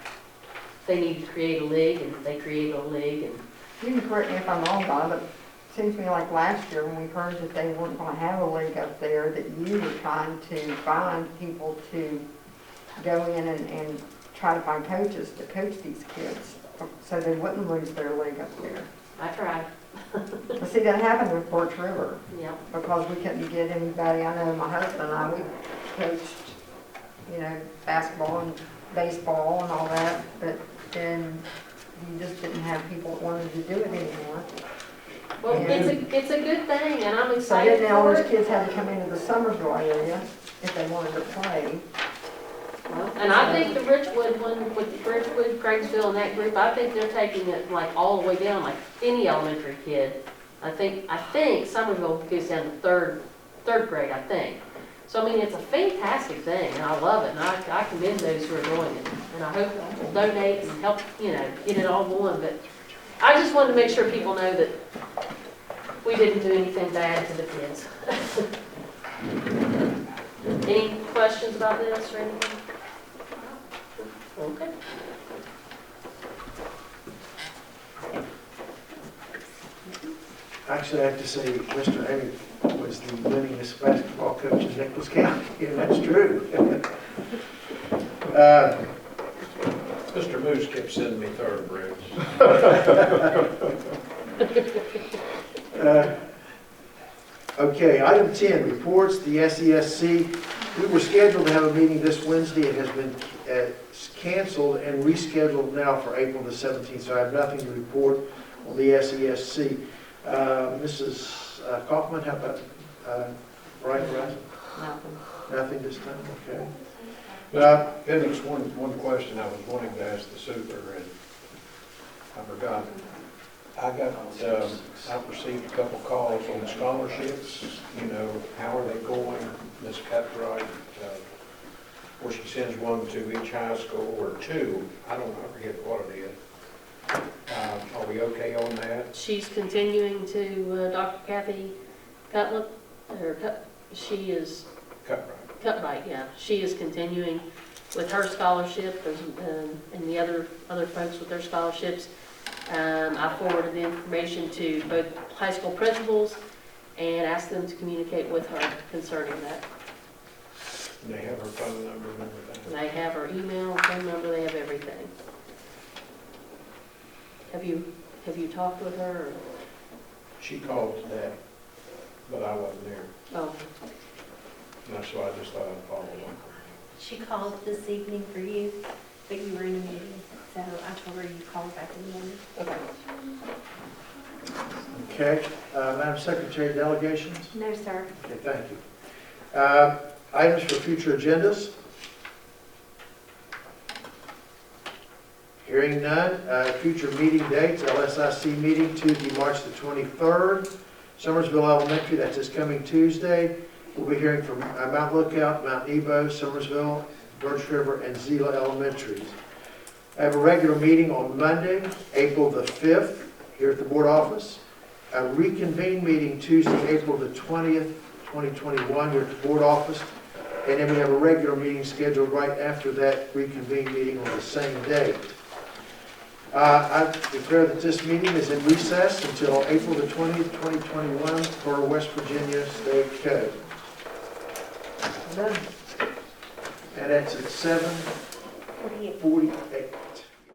they need to create a league, and they created a league, and You can correct me if I'm wrong, Bob, but it seems to me like last year when we heard that they weren't going to have a league up there, that you were trying to find people to go in and try to find coaches to coach these kids so they wouldn't lose their league up there. I tried. But see, that happened with Birch River Yeah. because we couldn't get anybody. I know my husband and I, we coached, you know, basketball and baseball and all that, but then you just didn't have people that wanted to do it anymore. Well, it's a good thing, and I'm So excited then all for those it. kids had to come into the Somersville area if they wanted to play. Well, and I think the Richwood one, with Richwood, Craigsville, and that group, I think they're taking it like all the way down, like any elementary kid. I think Somerville goes down to third grade, I think. So, I mean, it's a fantastic thing, and I love it, and I commend those who are doing it. And I hope people donate and help, you know, get it all going, but I just wanted to make sure people know that we didn't do anything bad to the kids. Any questions about this or anything? Okay. Actually, I have to say, Mr. Amick was the winningest basketball coach in Nicholas County, and that's true. Mr. Moose kept sending me thoroughbreds. Okay, item 10, reports, the SESC. We were scheduled to have a meeting this Wednesday. It has been canceled and rescheduled now for April the 17th, so I have nothing to report on the SESC. Mrs. Ms. Kaufman, how about Bright Horizon? Nothing. Nothing this time, okay. Hendricks, one question I was wanting to ask the super, and I forgot. I've received a couple calls on scholarships, how are they going? Ms. Cutright, where she sends one to each high school, or two, I forget what it is. Are we okay on that? She's continuing to, Dr. Kathy Cutler, she is, Cutright, yeah. She is continuing with her scholarship, and the other folks with their scholarships. I forwarded the information to both high school principals and asked them to communicate with her concerning that. And they have her phone number and everything? They have her email, phone number, they have everything. Have you talked with her? Or? She called today, but I wasn't there. Oh. And that's why I just thought I'd follow up. She called this evening for you, but you were in a meeting, so I told her you'd call back in the morning. Okay. Okay, Madam Secretary, delegations? No, sir. Okay, thank you. Items for future agendas? Hearing none. Future meeting dates, LSIC meeting Tuesday, March the 23rd. Summersville Elementary, that's this coming Tuesday. We'll be hearing from Mount Lookout, Mount Nebo, Summersville, Birch River, and Zila Elementaries. I have a regular meeting on Monday, April the 5th, here at the board office. A reconvene meeting Tuesday, April the 20th, 2021, here at the board office. And then we have a regular meeting scheduled right after that reconvene meeting on the same day. I declare that this meeting is in recess until April the 20th, 2021 for West Virginia State Code. And that's at 7:48.